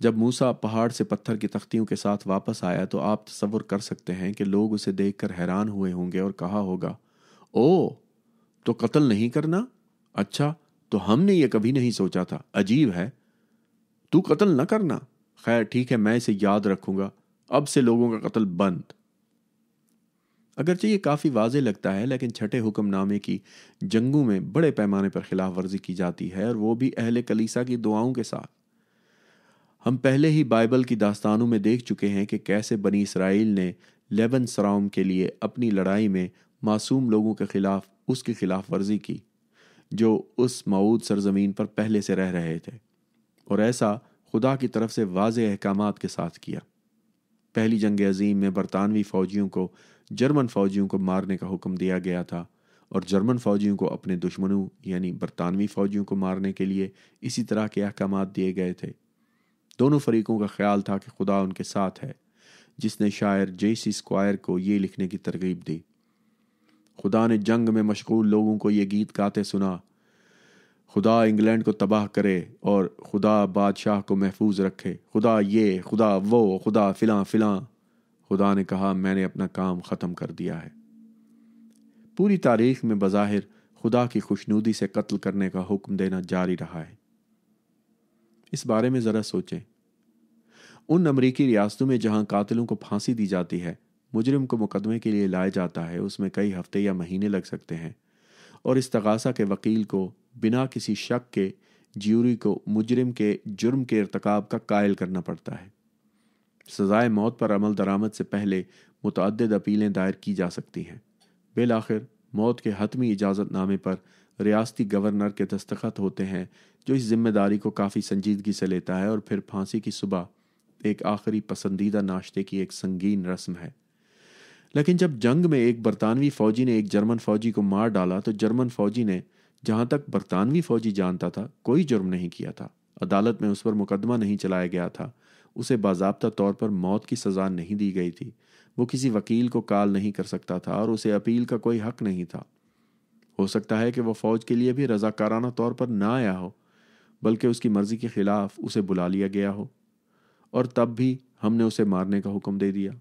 جب موسیٰ پہاڑ سے پتھر کی تختیوں کے ساتھ واپس آیا تو آپ تصور کر سکتے ہیں کہ لوگ اسے دیکھ کر حیران ہوئے ہوں گے اور کہا ہوگا، او تو قتل نہیں کرنا؟ اچھا، تو ہم نے یہ کبھی نہیں سوچا تھا، عجیب ہے، تو قتل نہ کرنا۔ خیر ٹھیک ہے، میں اسے یاد رکھوں گا، اب سے لوگوں کا قتل بند۔ اگرچہ یہ کافی واضح لگتا ہے، لیکن 6 حکم نامے کی جنگوں میں بڑے پیمانے پر خلاف ورزی کی جاتی ہے، اور وہ بھی اہل کلیسا کی دعاؤں کے ساتھ۔ ہم پہلے ہی بائبل کی داستانوں میں دیکھ چکے ہیں کہ کیسے بنی اسرائیل نے لیبن سراؤم کے لیے اپنی لڑائی میں معصوم لوگوں کے خلاف اس کی خلاف ورزی کی جو اس موعود سرزمین پر پہلے سے رہ رہے تھے، اور ایسا خدا کی طرف سے واضح احکامات کے ساتھ کیا۔ پہلی جنگ عظیم میں برطانوی فوجیوں کو جرمن فوجیوں کو مارنے کا حکم دیا گیا تھا، اور جرمن فوجیوں کو اپنے دشمنوں یعنی برطانوی فوجیوں کو مارنے کے لیے اسی طرح کے احکامات دیے گئے تھے۔ دونوں فریقوں کا خیال تھا کہ خدا ان کے ساتھ ہے، جس نے شاعر جے.سی. اسکوائر کو یہ لکھنے کی ترغیب دی: خدا نے جنگ میں مشغول لوگوں کو یہ گیت گاتے سنا: خدا انگلینڈ کو تباہ کرے اور خدا بادشاہ کو محفوظ رکھے، خدا یہ، خدا وہ، خدا فلاں فلاں۔ خدا نے کہا میں نے اپنا کام ختم کر دیا ہے۔ پوری تاریخ میں بظاہر خدا کی خوشنودی سے قتل کرنے کا حکم دینا جاری رہا ہے۔ اس بارے میں ذرا سوچیں۔ ان امریکی ریاستوں میں جہاں قاتلوں کو پھانسی دی جاتی ہے، مجرم کو مقدمے کے لیے لایا جاتا ہے، اس میں کئی ہفتے یا مہینے لگ سکتے ہیں، اور استغاثہ کے وکیل کو بنا کسی شک کے جیوری کو مجرم کے جرم کے ارتکاب کا قائل کرنا پڑتا ہے۔ سزائے موت پر عمل درآمد سے پہلے متعدد اپیلیں دائر کی جا سکتی ہیں۔ بالآخر موت کے حتمی اجازت نامے پر ریاستی گورنر کے دستخط ہوتے ہیں، جو اس ذمہ داری کو کافی سنجیدگی سے لیتا ہے، اور پھر پھانسی کی صبح ایک آخری پسندیدہ ناشتے کی ایک سنگین رسم ہے۔ لیکن جب جنگ میں ایک برطانوی فوجی نے ایک جرمن فوجی کو مار ڈالا تو جرمن فوجی نے، جہاں تک برطانوی فوجی جانتا تھا، کوئی جرم نہیں کیا تھا، عدالت میں اس پر مقدمہ نہیں چلایا گیا تھا، اسے باضابطہ طور پر موت کی سزا نہیں دی گئی تھی، وہ کسی وکیل کو کال نہیں کر سکتا تھا، اور اسے اپیل کا کوئی حق نہیں تھا۔ ہو سکتا ہے کہ وہ فوج کے لیے بھی رضاکارانہ طور پر نہ آیا ہو، بلکہ اس کی مرضی کے خلاف اسے بلا لیا گیا ہو، اور تب بھی ہم نے اسے مارنے کا حکم دے دیا۔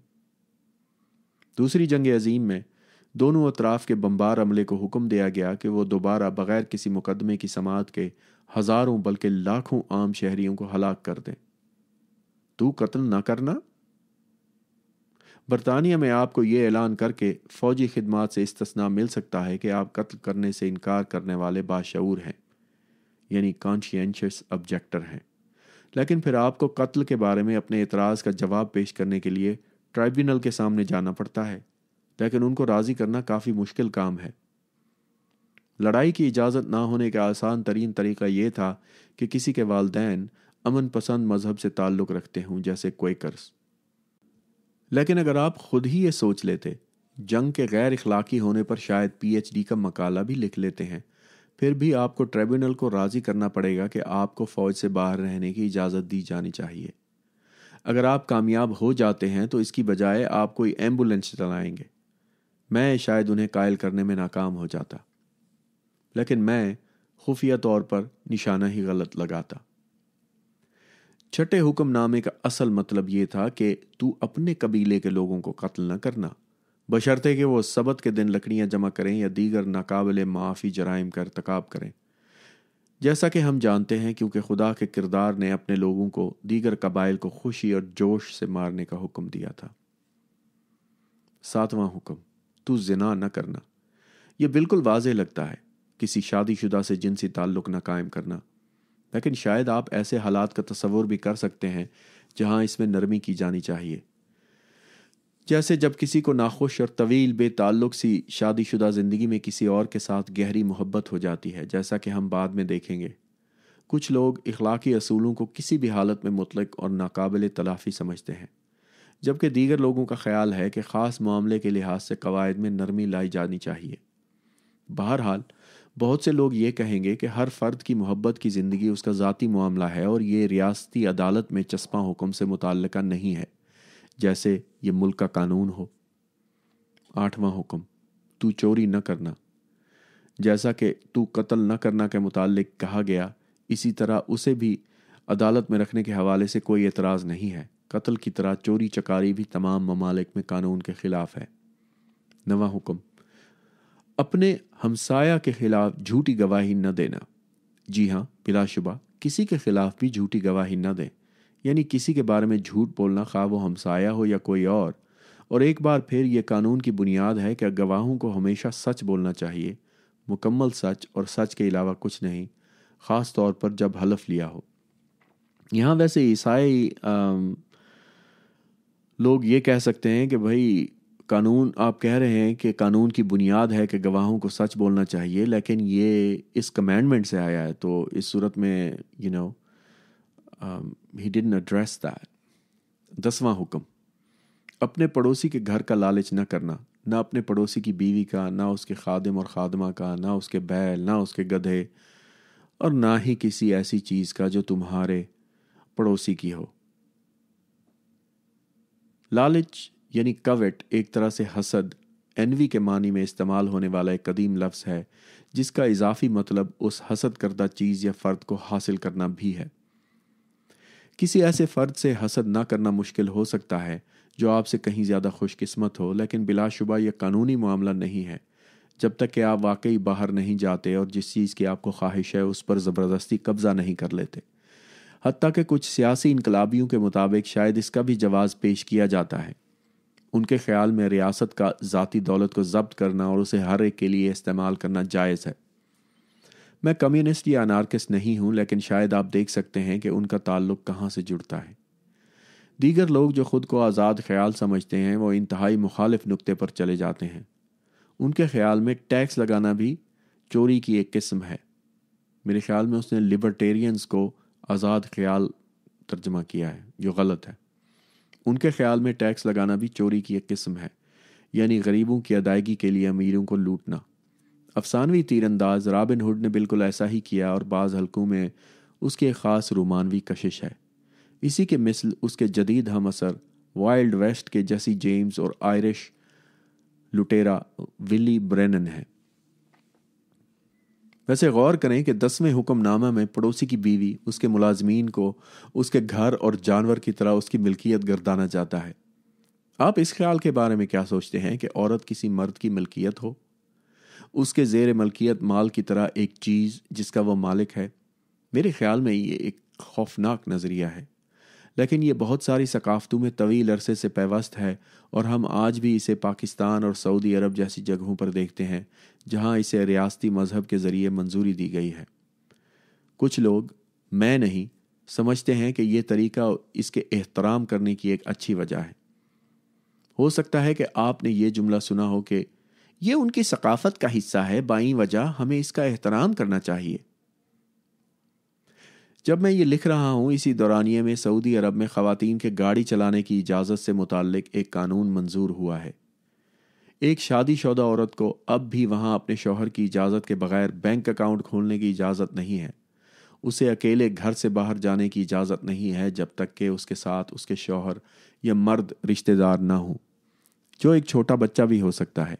دوسری جنگ عظیم میں دونوں اطراف کے بمبار عملے کو حکم دیا گیا کہ وہ دوبارہ بغیر کسی مقدمے کی سماعت کے ہزاروں بلکہ لاکھوں عام شہریوں کو ہلاک کر دیں۔ تو قتل نہ کرنا؟ برطانیہ میں آپ کو یہ اعلان کر کے فوجی خدمات سے استثناء مل سکتا ہے کہ آپ قتل کرنے سے انکار کرنے والے باشعور ہیں، یعنی کانشینشس آبجیکٹر ہیں، لیکن پھر آپ کو قتل کے بارے میں اپنے اعتراض کا جواب پیش کرنے کے لیے ٹرائبیونل کے سامنے جانا پڑتا ہے، لیکن ان کو راضی کرنا کافی مشکل کام ہے۔ لڑائی کی اجازت نہ ہونے کا آسان ترین طریقہ یہ تھا کہ کسی کے والدین امن پسند مذہب سے تعلق رکھتے ہوں، جیسے کویکرز۔ لیکن اگر آپ خود ہی یہ سوچ لیتے، جنگ کے غیر اخلاقی ہونے پر شاید PhD کا مقالہ بھی لکھ لیتے ہیں، پھر بھی آپ کو ٹریبونل کو راضی کرنا پڑے گا کہ آپ کو فوج سے باہر رہنے کی اجازت دی جانی چاہیے۔ اگر آپ کامیاب ہو جاتے ہیں تو اس کی بجائے آپ کوئی ایمبولینس چلائیں گے۔ میں شاید انہیں قائل کرنے میں ناکام ہو جاتا، لیکن میں خفیہ طور پر نشانہ ہی غلط لگاتا۔ چھٹے حکم نامے کا اصل مطلب یہ تھا کہ تو اپنے قبیلے کے لوگوں کو قتل نہ کرنا، بشرطے کہ وہ سبت کے دن لکڑیاں جمع کریں یا دیگر ناقابل معافی جرائم کا ارتکاب کریں، جیسا کہ ہم جانتے ہیں، کیونکہ خدا کے کردار نے اپنے لوگوں کو دیگر قبائل کو خوشی اور جوش سے مارنے کا حکم دیا تھا۔ 7واں حکم، تو زنا نہ کرنا۔ یہ بالکل واضح لگتا ہے، کسی شادی شدہ سے جنسی تعلق نہ قائم کرنا، لیکن شاید آپ ایسے حالات کا تصور بھی کر سکتے ہیں جہاں اس میں نرمی کی جانی چاہیے، جیسے جب کسی کو ناخوش اور طویل بے تعلق سی شادی شدہ زندگی میں کسی اور کے ساتھ گہری محبت ہو جاتی ہے، جیسا کہ ہم بعد میں دیکھیں گے۔ کچھ لوگ اخلاقی اصولوں کو کسی بھی حالت میں مطلق اور ناقابل تلافی سمجھتے ہیں، جبکہ دیگر لوگوں کا خیال ہے کہ خاص معاملے کے لحاظ سے قواعد میں نرمی لائی جانی چاہیے۔ بہرحال بہت سے لوگ یہ کہیں گے کہ ہر فرد کی محبت کی زندگی اس کا ذاتی معاملہ ہے اور یہ ریاستی عدالت میں چسپاں حکم سے متعلقہ نہیں ہے، جیسے یہ ملک کا قانون ہو۔ 8واں حکم، تو چوری نہ کرنا۔ جیسا کہ تو قتل نہ کرنا کے متعلق کہا گیا، اسی طرح اسے بھی عدالت میں رکھنے کے حوالے سے کوئی اعتراض نہیں ہے۔ قتل کی طرح چوری چکاری بھی تمام ممالک میں قانون کے خلاف ہے۔ 9واں حکم، اپنے ہمسایہ کے خلاف جھوٹی گواہی نہ دینا۔ جی ہاں، بلا شبہ کسی کے خلاف بھی جھوٹی گواہی نہ دیں، یعنی کسی کے بارے میں جھوٹ بولنا، خواہ وہ ہمسایہ ہو یا کوئی اور ایک بار پھر یہ قانون کی بنیاد ہے کہ گواہوں کو ہمیشہ سچ بولنا چاہیے، مکمل سچ اور سچ کے علاوہ کچھ نہیں، خاص طور پر جب حلف لیا ہو۔ یہاں ویسے عیسائی لوگ یہ کہہ سکتے ہیں کہ بھائی قانون آپ کہہ رہے ہیں کہ قانون کی بنیاد ہے کہ گواہوں کو سچ بولنا چاہیے، لیکن یہ اس کمینڈمنٹ سے آیا ہے، تو اس صورت میں he didn't address that. 10واں حکم، اپنے پڑوسی کے گھر کا لالچ نہ کرنا، نہ اپنے پڑوسی کی بیوی کا، نہ اس کے خادم اور خادمہ کا، نہ اس کے بیل، نہ اس کے گدھے، اور نہ ہی کسی ایسی چیز کا جو تمہارے پڑوسی کی ہو۔ لالچ یعنی کوٹ ایک طرح سے حسد، انوی کے معنی میں استعمال ہونے والا ایک قدیم لفظ ہے جس کا اضافی مطلب اس حسد کردہ چیز یا فرد کو حاصل کرنا بھی ہے۔ کسی ایسے فرد سے حسد نہ کرنا مشکل ہو سکتا ہے جو آپ سے کہیں زیادہ خوش قسمت ہو، لیکن بلا شبہ یہ قانونی معاملہ نہیں ہے جب تک کہ آپ واقعی باہر نہیں جاتے اور جس چیز کی آپ کو خواہش ہے اس پر زبردستی قبضہ نہیں کر لیتے۔ حتیٰ کہ کچھ سیاسی انقلابیوں کے مطابق شاید اس کا بھی جواز پیش کیا جاتا ہے۔ ان کے خیال میں ریاست کا ذاتی دولت کو ضبط کرنا اور اسے ہر ایک کے لیے استعمال کرنا جائز ہے۔ میں کمیونسٹ یا انارکسٹ نہیں ہوں، لیکن شاید آپ دیکھ سکتے ہیں کہ ان کا تعلق کہاں سے جڑتا ہے۔ دیگر لوگ جو خود کو آزاد خیال سمجھتے ہیں وہ انتہائی مخالف نقطے پر چلے جاتے ہیں۔ ان کے خیال میں ٹیکس لگانا بھی چوری کی ایک قسم ہے۔ میرے خیال میں اس نے لبرٹیرینز کو آزاد خیال ترجمہ کیا ہے، جو غلط ہے۔ ان کے خیال میں ٹیکس لگانا بھی چوری کی ایک قسم ہے، یعنی غریبوں کی ادائیگی کے لیے امیروں کو لوٹنا۔ افسانوی تیر انداز رابن ہوڈ نے بالکل ایسا ہی کیا، اور بعض حلقوں میں اس کی ایک خاص رومانوی کشش ہے۔ اسی کے مثل اس کے جدید ہم اثر وائلڈ ویسٹ کے جیسی جیمز اور آئرش لٹیرا ولی برینن ہے۔ ویسے غور کریں کہ 10ویں حکم نامہ میں پڑوسی کی بیوی اس کے ملازمین کو اس کے گھر اور جانور کی طرح اس کی ملکیت گردانا چاہتا ہے۔ آپ اس خیال کے بارے میں کیا سوچتے ہیں کہ عورت کسی مرد کی ملکیت ہو، اس کے زیر ملکیت مال کی طرح ایک چیز جس کا وہ مالک ہے؟ میرے خیال میں یہ ایک خوفناک نظریہ ہے، لیکن یہ بہت ساری ثقافتوں میں طویل عرصے سے پیوست ہے، اور ہم آج بھی اسے پاکستان اور سعودی عرب جیسی جگہوں پر دیکھتے ہیں جہاں اسے ریاستی مذہب کے ذریعے منظوری دی گئی ہے۔ کچھ لوگ، میں نہیں، سمجھتے ہیں کہ یہ طریقہ اس کے احترام کرنے کی ایک اچھی وجہ ہے۔ ہو سکتا ہے کہ آپ نے یہ جملہ سنا ہو کہ یہ ان کی ثقافت کا حصہ ہے، بائیں وجہ ہمیں اس کا احترام کرنا چاہیے۔ جب میں یہ لکھ رہا ہوں اسی دورانیے میں سعودی عرب میں خواتین کے گاڑی چلانے کی اجازت سے متعلق ایک قانون منظور ہوا ہے۔ ایک شادی شدہ عورت کو اب بھی وہاں اپنے شوہر کی اجازت کے بغیر بینک اکاؤنٹ کھولنے کی اجازت نہیں ہے۔ اسے اکیلے گھر سے باہر جانے کی اجازت نہیں ہے جب تک کہ اس کے ساتھ اس کے شوہر یا مرد رشتہ دار نہ ہوں، جو ایک چھوٹا بچہ بھی ہو سکتا ہے۔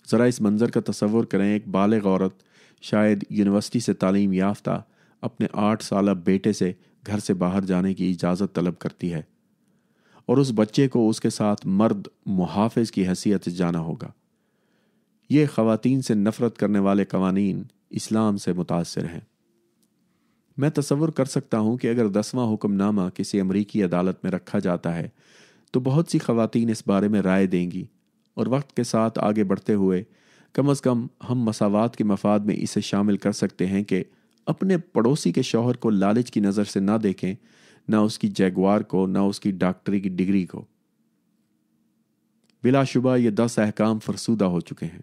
ذرا اس منظر کا تصور کریں، ایک بالغ عورت شاید یونیورسٹی سے تعلیم یافتہ اپنے 8 سالہ بیٹے سے گھر سے باہر جانے کی اجازت طلب کرتی ہے، اور اس بچے کو اس کے ساتھ مرد محافظ کی حیثیت سے جانا ہوگا۔ یہ خواتین سے نفرت کرنے والے قوانین اسلام سے متاثر ہیں۔ میں تصور کر سکتا ہوں کہ اگر 10واں حکم نامہ کسی امریکی عدالت میں رکھا جاتا ہے تو بہت سی خواتین اس بارے میں رائے دیں گی، اور وقت کے ساتھ آگے بڑھتے ہوئے کم از کم ہم مساوات کے مفاد میں اسے شامل کر سکتے ہیں کہ اپنے پڑوسی کے شوہر کو لالچ کی نظر سے نہ دیکھیں، نہ اس کی جیگوار کو، نہ اس کی ڈاکٹری کی ڈگری کو۔ بلا شبہ یہ 10 احکام فرسودہ ہو چکے ہیں۔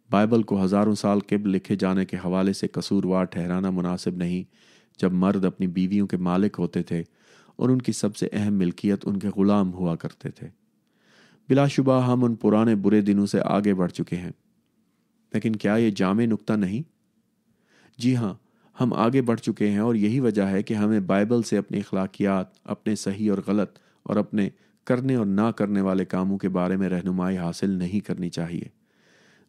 بائبل کو ہزاروں سال قبل لکھے جانے کے حوالے سے قصوروار ٹھہرانا مناسب نہیں، جب مرد اپنی بیویوں کے مالک ہوتے تھے اور ان کی سب سے اہم ملکیت ان کے غلام ہوا کرتے تھے۔ بلا شبہ ہم ان پرانے برے دنوں سے آگے بڑھ چکے ہیں، لیکن کیا یہ جامع نکتہ نہیں؟ جی ہاں، ہم آگے بڑھ چکے ہیں، اور یہی وجہ ہے کہ ہمیں بائبل سے اپنی اخلاقیات، اپنے صحیح اور غلط اور اپنے کرنے اور نہ کرنے والے کاموں کے بارے میں رہنمائی حاصل نہیں کرنی چاہیے۔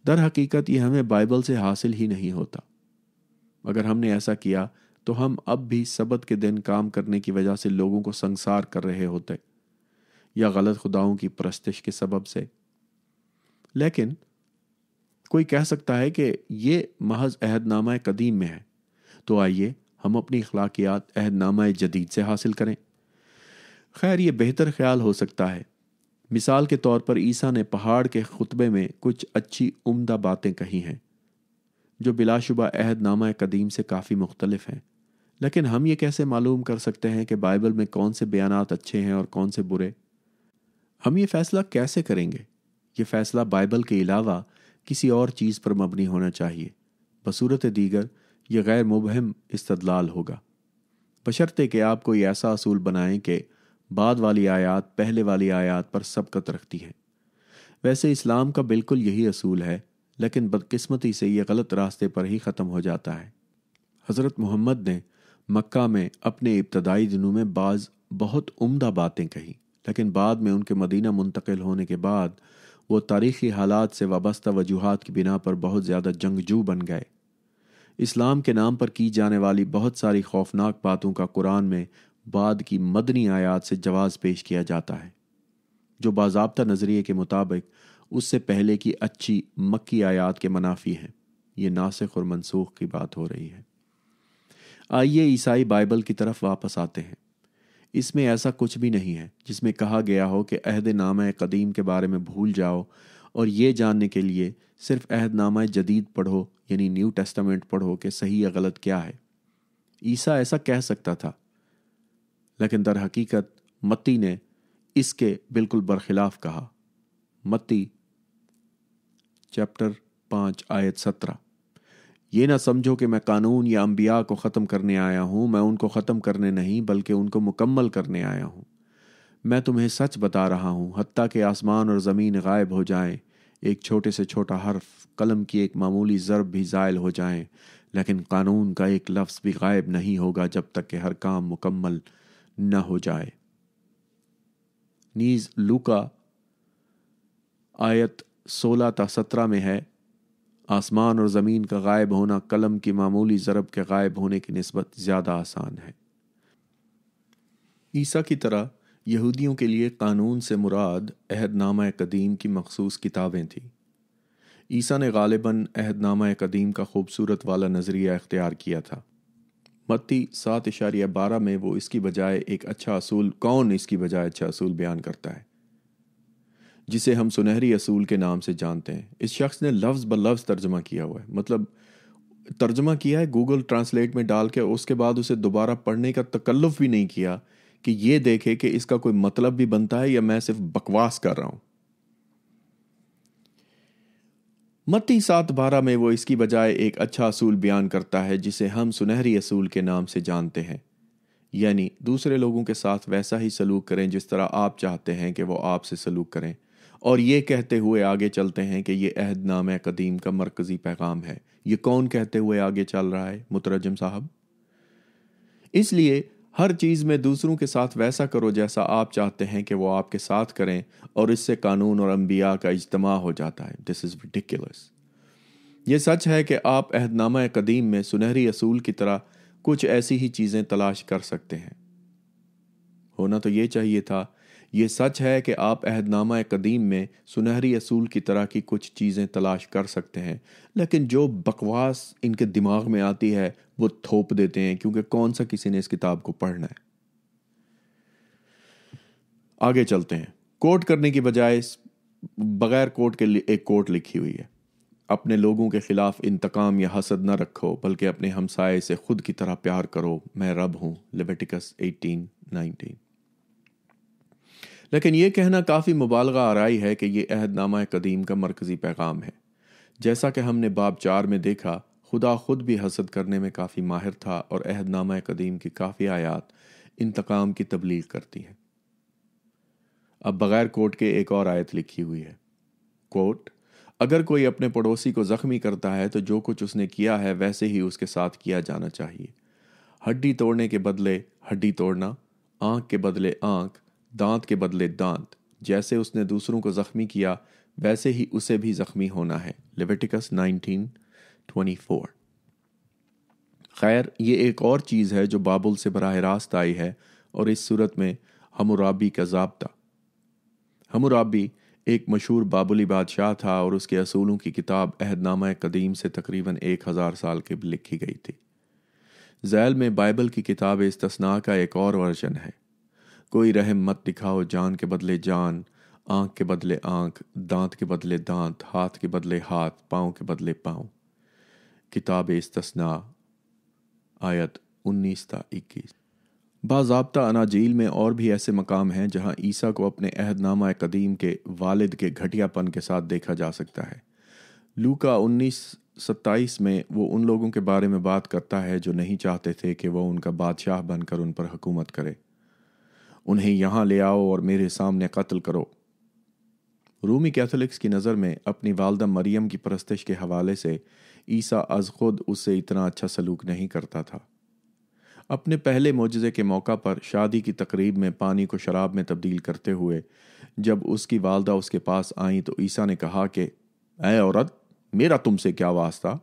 در حقیقت یہ ہمیں بائبل سے حاصل ہی نہیں ہوتا۔ اگر ہم نے ایسا کیا تو ہم اب بھی سبت کے دن کام کرنے کی وجہ سے لوگوں کو سنگسار کر رہے ہوتے، یا غلط خداؤں کی پرستش کے سبب سے۔ لیکن کوئی کہہ سکتا ہے کہ یہ محض عہد نامہ قدیم میں ہے، تو آئیے ہم اپنی اخلاقیات عہد نامہ جدید سے حاصل کریں۔ خیر، یہ بہتر خیال ہو سکتا ہے۔ مثال کے طور پر عیسیٰ نے پہاڑ کے خطبے میں کچھ اچھی عمدہ باتیں کہی ہیں جو بلا شبہ عہد نامہ قدیم سے کافی مختلف ہیں، لیکن ہم یہ کیسے معلوم کر سکتے ہیں کہ بائبل میں کون سے بیانات اچھے ہیں اور کون سے برے؟ ہم یہ فیصلہ کیسے کریں گے؟ یہ فیصلہ بائبل کے علاوہ کسی اور چیز پر مبنی ہونا چاہیے، بصورت دیگر یہ غیر مبہم استدلال ہوگا، بشرطے کہ آپ کوئی ایسا اصول بنائیں کہ بعد والی آیات پہلے والی آیات پر سبقت رکھتی ہے۔ ویسے اسلام کا بالکل یہی اصول ہے، لیکن بدقسمتی سے یہ غلط راستے پر ہی ختم ہو جاتا ہے۔ حضرت محمد نے مکہ میں اپنے ابتدائی دنوں میں بعض بہت عمدہ باتیں کہیں، لیکن بعد میں ان کے مدینہ منتقل ہونے کے بعد وہ تاریخی حالات سے وابستہ وجوہات کی بنا پر بہت زیادہ جنگجو بن گئے۔ اسلام کے نام پر کی جانے والی بہت ساری خوفناک باتوں کا قرآن میں بعد کی مدنی آیات سے جواز پیش کیا جاتا ہے، جو باضابطہ نظریے کے مطابق اس سے پہلے کی اچھی مکی آیات کے منافی ہیں۔ یہ ناسخ اور منسوخ کی بات ہو رہی ہے۔ آئیے عیسائی بائبل کی طرف واپس آتے ہیں۔ اس میں ایسا کچھ بھی نہیں ہے جس میں کہا گیا ہو کہ عہد نامہ قدیم کے بارے میں بھول جاؤ اور یہ جاننے کے لیے صرف عہد نامہ جدید پڑھو، یعنی نیو ٹیسٹامنٹ پڑھو کہ صحیح یا غلط کیا ہے۔ عیسیٰ ایسا کہہ سکتا تھا، لیکن در حقیقت متی نے اس کے بالکل برخلاف کہا۔ متی چیپٹر 5 آیت 17، یہ نہ سمجھو کہ میں قانون یا انبیاء کو ختم کرنے آیا ہوں، میں ان کو ختم کرنے نہیں بلکہ ان کو مکمل کرنے آیا ہوں۔ میں تمہیں سچ بتا رہا ہوں، حتیٰ کہ آسمان اور زمین غائب ہو جائیں، ایک چھوٹے سے چھوٹا حرف، قلم کی ایک معمولی ضرب بھی زائل ہو جائیں، لیکن قانون کا ایک لفظ بھی غائب نہیں ہوگا جب تک کہ ہر کام مکمل نہ ہو جائے۔ نیز لوکا آیت 16 تا 17 میں ہے، آسمان اور زمین کا غائب ہونا قلم کی معمولی ضرب کے غائب ہونے کی نسبت زیادہ آسان ہے۔ عیسیٰ کی طرح یہودیوں کے لیے قانون سے مراد عہد نامہ قدیم کی مخصوص کتابیں تھیں۔ عیسیٰ نے غالباً عہد نامہ قدیم کا خوبصورت والا نظریہ اختیار کیا تھا۔ متی 7:12 میں وہ اس کی بجائے ایک اچھا اصول بیان کرتا ہے، جسے ہم سنہری اصول کے نام سے جانتے ہیں۔ اس شخص نے لفظ بلفظ ترجمہ کیا ہوا ہے، مطلب ترجمہ کیا ہے گوگل ٹرانسلیٹ میں ڈال کے، اس کے بعد اسے دوبارہ پڑھنے کا تکلف بھی نہیں کیا کہ یہ دیکھے کہ اس کا کوئی مطلب بھی بنتا ہے یا میں صرف بکواس کر رہا ہوں۔ متی 7:12 میں وہ اس کی بجائے ایک اچھا اصول بیان کرتا ہے جسے ہم سنہری اصول کے نام سے جانتے ہیں، یعنی دوسرے لوگوں کے ساتھ ویسا ہی سلوک کریں جس طرح آپ چاہتے ہیں کہ وہ آپ سے سلوک کریں، اور یہ کہتے ہوئے آگے چلتے ہیں کہ یہ عہد نامہ قدیم کا مرکزی پیغام ہے۔ یہ کون کہتے ہوئے آگے چل رہا ہے؟ مترجم صاحب۔ اس لیے ہر چیز میں دوسروں کے ساتھ ویسا کرو جیسا آپ چاہتے ہیں کہ وہ آپ کے ساتھ کریں، اور اس سے قانون اور انبیاء کا اجتماع ہو جاتا ہے۔ This is ridiculous۔ یہ سچ ہے کہ آپ عہد نامہ قدیم میں سنہری اصول کی طرح کچھ ایسی ہی چیزیں تلاش کر سکتے ہیں۔ ہونا تو یہ چاہیے تھا، یہ سچ ہے کہ آپ عہد نامہ قدیم میں سنہری اصول کی طرح کی کچھ چیزیں تلاش کر سکتے ہیں، لیکن جو بکواس ان کے دماغ میں آتی ہے وہ تھوپ دیتے ہیں، کیونکہ کون سا کسی نے اس کتاب کو پڑھنا ہے۔ آگے چلتے ہیں۔ کوٹ کرنے کی بجائے بغیر کوٹ کے ایک کوٹ لکھی ہوئی ہے، اپنے لوگوں کے خلاف انتقام یا حسد نہ رکھو بلکہ اپنے ہمسائے سے خود کی طرح پیار کرو، میں رب ہوں، لیویٹیکس 18:19۔ لیکن یہ کہنا کافی مبالغہ آرائی ہے کہ یہ عہد نامہ قدیم کا مرکزی پیغام ہے۔ جیسا کہ ہم نے باب 4 میں دیکھا، خدا خود بھی حسد کرنے میں کافی ماہر تھا، اور عہد نامہ قدیم کی کافی آیات انتقام کی تبلیغ کرتی ہیں۔ اب بغیر کوٹ کے ایک اور آیت لکھی ہوئی ہے، کوٹ، اگر کوئی اپنے پڑوسی کو زخمی کرتا ہے تو جو کچھ اس نے کیا ہے ویسے ہی اس کے ساتھ کیا جانا چاہیے۔ ہڈی توڑنے کے بدلے ہڈی توڑنا، آنکھ کے بدلے آنکھ، دانت کے بدلے دانت، جیسے اس نے دوسروں کو زخمی کیا ویسے ہی اسے بھی زخمی ہونا ہے، لیویٹیکس 19:24۔ خیر، یہ ایک اور چیز ہے جو بابل سے براہ راست آئی ہے، اور اس صورت میں حمورابی کا ضابطہ۔ حمورابی ایک مشہور بابلی بادشاہ تھا، اور اس کے اصولوں کی کتاب عہد نامہ قدیم سے تقریباً 1000 سال قبل لکھی گئی تھی۔ ذیل میں بائبل کی کتاب استثناء کا ایک اور ورژن ہے، کوئی رحم مت دکھاؤ، جان کے بدلے جان، آنکھ کے بدلے آنکھ، دانت کے بدلے دانت، ہاتھ کے بدلے ہاتھ، پاؤں کے بدلے پاؤں۔ کتاب استثناء آیت 19 تا 21۔ باضابطہ اناجیل میں اور بھی ایسے مقام ہیں جہاں عیسیٰ کو اپنے عہد نامہ قدیم کے والد کے گھٹیا پن کے ساتھ دیکھا جا سکتا ہے۔ لوکا 19:27 میں وہ ان لوگوں کے بارے میں بات کرتا ہے جو نہیں چاہتے تھے کہ وہ ان کا بادشاہ بن کر ان پر حکومت کرے۔ انہیں یہاں لے آؤ اور میرے سامنے قتل کرو۔ رومی کیتھولکس کی نظر میں اپنی والدہ مریم کی پرستش کے حوالے سے عیسیٰ از خود اس سے اتنا اچھا سلوک نہیں کرتا تھا۔ اپنے پہلے معجزے کے موقع پر شادی کی تقریب میں پانی کو شراب میں تبدیل کرتے ہوئے جب اس کی والدہ اس کے پاس آئیں تو عیسیٰ نے کہا کہ اے عورت، میرا تم سے کیا واسطہ؟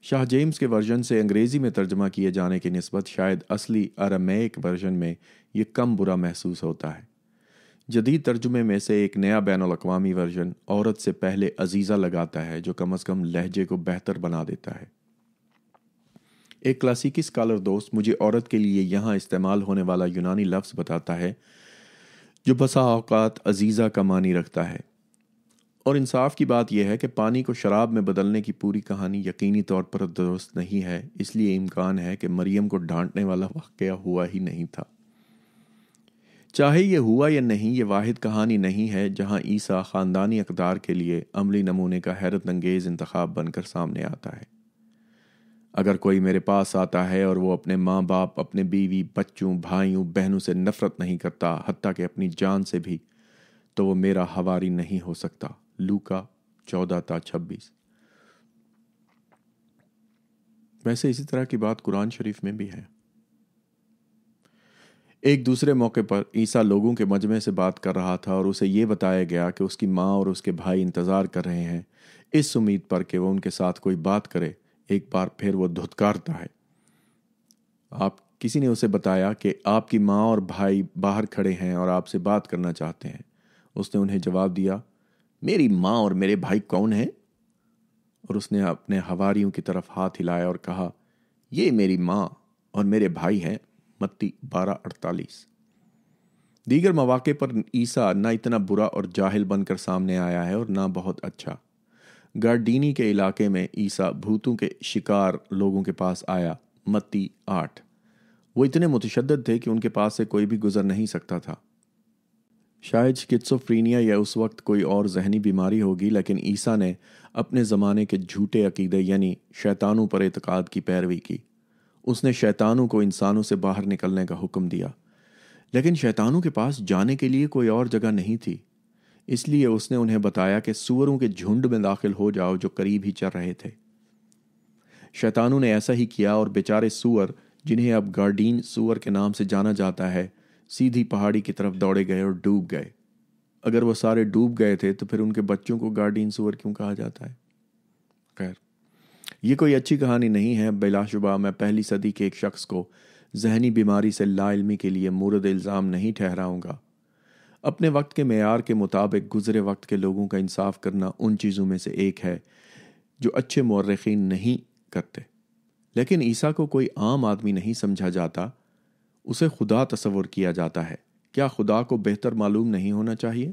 شاہ جیمز کے ورژن سے انگریزی میں ترجمہ کیے جانے کی نسبت شاید اصلی ارمیک ورژن میں یہ کم برا محسوس ہوتا ہے۔ جدید ترجمے میں سے ایک نیا بین الاقوامی ورژن عورت سے پہلے عزیزہ لگاتا ہے، جو کم از کم لہجے کو بہتر بنا دیتا ہے۔ ایک کلاسیکی اسکالر دوست مجھے عورت کے لیے یہاں استعمال ہونے والا یونانی لفظ بتاتا ہے جو بسا اوقات عزیزہ کا معنی رکھتا ہے، اور انصاف کی بات یہ ہے کہ پانی کو شراب میں بدلنے کی پوری کہانی یقینی طور پر درست نہیں ہے، اس لیے امکان ہے کہ مریم کو ڈانٹنے والا واقعہ ہوا ہی نہیں تھا۔ چاہے یہ ہوا یا نہیں، یہ واحد کہانی نہیں ہے جہاں عیسیٰ خاندانی اقدار کے لیے عملی نمونے کا حیرت انگیز انتخاب بن کر سامنے آتا ہے۔ اگر کوئی میرے پاس آتا ہے اور وہ اپنے ماں باپ، اپنے بیوی، بچوں، بھائیوں، بہنوں سے نفرت نہیں کرتا، حتیٰ کہ اپنی جان سے بھی، تو وہ میرا حواری نہیں ہو سکتا۔ لوکا 14:26۔ ویسے اسی طرح کی بات قرآن شریف میں بھی ہے۔ ایک دوسرے موقع پر عیسیٰ لوگوں کے مجمع سے بات کر رہا تھا اور اسے یہ بتایا گیا کہ اس کی ماں اور اس کے بھائی انتظار کر رہے ہیں، اس امید پر کہ وہ ان کے ساتھ کوئی بات کرے۔ ایک بار پھر وہ دھتکارتا ہے۔ کسی نے اسے بتایا کہ آپ کی ماں اور بھائی باہر کھڑے ہیں اور آپ سے بات کرنا چاہتے ہیں۔ اس نے انہیں جواب دیا، میری ماں اور میرے بھائی کون ہیں؟ اور اس نے اپنے حواریوں کی طرف ہاتھ ہلایا اور کہا، یہ میری ماں اور میرے بھائی ہیں۔ متی 12:48۔ دیگر مواقع پر عیسیٰ نہ اتنا برا اور جاہل بن کر سامنے آیا ہے اور نہ بہت اچھا۔ گارڈینی کے علاقے میں عیسیٰ بھوتوں کے شکار لوگوں کے پاس آیا۔ متی 8۔ وہ اتنے متشدد تھے کہ ان کے پاس سے کوئی بھی گزر نہیں سکتا تھا۔ شاید شکیزوفرینیا یا اس وقت کوئی اور ذہنی بیماری ہوگی، لیکن عیسیٰ نے اپنے زمانے کے جھوٹے عقیدے یعنی شیطانوں پر اعتقاد کی پیروی کی۔ اس نے شیطانوں کو انسانوں سے باہر نکلنے کا حکم دیا، لیکن شیطانوں کے پاس جانے کے لیے کوئی اور جگہ نہیں تھی۔ اس لیے اس نے انہیں بتایا کہ سوروں کے جھنڈ میں داخل ہو جاؤ جو قریب ہی چل رہے تھے۔ شیطانوں نے ایسا ہی کیا اور بیچارے سور، جنہیں اب گارڈین سور کے نام سے جانا جاتا ہے، سیدھی پہاڑی کی طرف دوڑے گئے اور ڈوب گئے۔ اگر وہ سارے ڈوب گئے تھے تو پھر ان کے بچوں کو گارڈین سور کیوں کہا جاتا ہے؟ خیر، یہ کوئی اچھی کہانی نہیں ہے۔ بلا شبہ میں پہلی صدی کے ایک شخص کو ذہنی بیماری سے لا علمی کے لیے مورد الزام نہیں ٹھہراؤں گا۔ اپنے وقت کے معیار کے مطابق گزرے وقت کے لوگوں کا انصاف کرنا ان چیزوں میں سے ایک ہے جو اچھے مورخین نہیں کرتے۔ لیکن عیسیٰ کو کوئی عام آدمی نہیں سمجھا جاتا، اسے خدا تصور کیا جاتا ہے۔ کیا خدا کو بہتر معلوم نہیں ہونا چاہیے؟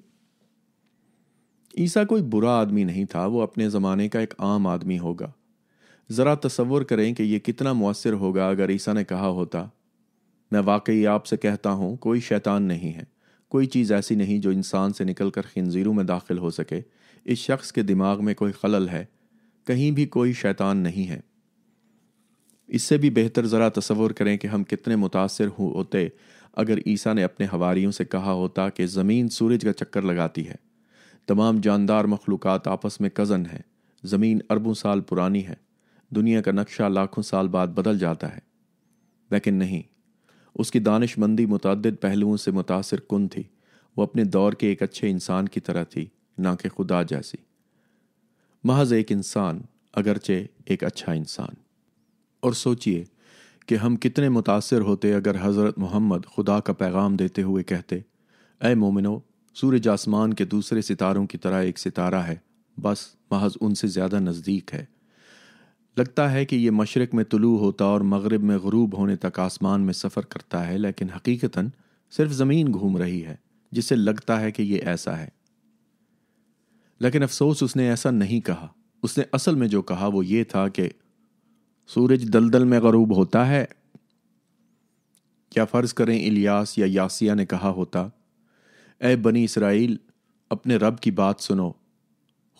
عیسیٰ کوئی برا آدمی نہیں تھا، وہ اپنے زمانے کا ایک عام آدمی ہوگا۔ ذرا تصور کریں کہ یہ کتنا مؤثر ہوگا اگر عیسیٰ نے کہا ہوتا، میں واقعی آپ سے کہتا ہوں کوئی شیطان نہیں ہے، کوئی چیز ایسی نہیں جو انسان سے نکل کر خنزیروں میں داخل ہو سکے۔ اس شخص کے دماغ میں کوئی خلل ہے، کہیں بھی کوئی شیطان نہیں ہے۔ اس سے بھی بہتر ذرا تصور کریں کہ ہم کتنے متاثر ہوتے اگر عیسیٰ نے اپنے حواریوں سے کہا ہوتا کہ زمین سورج کا چکر لگاتی ہے، تمام جاندار مخلوقات آپس میں کزن ہیں، زمین اربوں سال پرانی ہے، دنیا کا نقشہ لاکھوں سال بعد بدل جاتا ہے۔ لیکن نہیں، اس کی دانش مندی متعدد پہلوؤں سے متاثر کن تھی۔ وہ اپنے دور کے ایک اچھے انسان کی طرح تھی، نہ کہ خدا جیسی۔ محض ایک انسان، اگرچہ ایک اچھا انسان۔ اور سوچئے کہ ہم کتنے متاثر ہوتے اگر حضرت محمد خدا کا پیغام دیتے ہوئے کہتے، اے مومنو، سورج آسمان کے دوسرے ستاروں کی طرح ایک ستارہ ہے، بس محض ان سے زیادہ نزدیک ہے۔ لگتا ہے کہ یہ مشرق میں طلوع ہوتا اور مغرب میں غروب ہونے تک آسمان میں سفر کرتا ہے، لیکن حقیقتاً صرف زمین گھوم رہی ہے، جس سے لگتا ہے کہ یہ ایسا ہے۔ لیکن افسوس، اس نے ایسا نہیں کہا۔ اس نے اصل میں جو کہا وہ یہ تھا کہ سورج دلدل میں غروب ہوتا ہے۔ یا فرض کریں الیاس یا یاسیہ نے کہا ہوتا، اے بنی اسرائیل، اپنے رب کی بات سنو،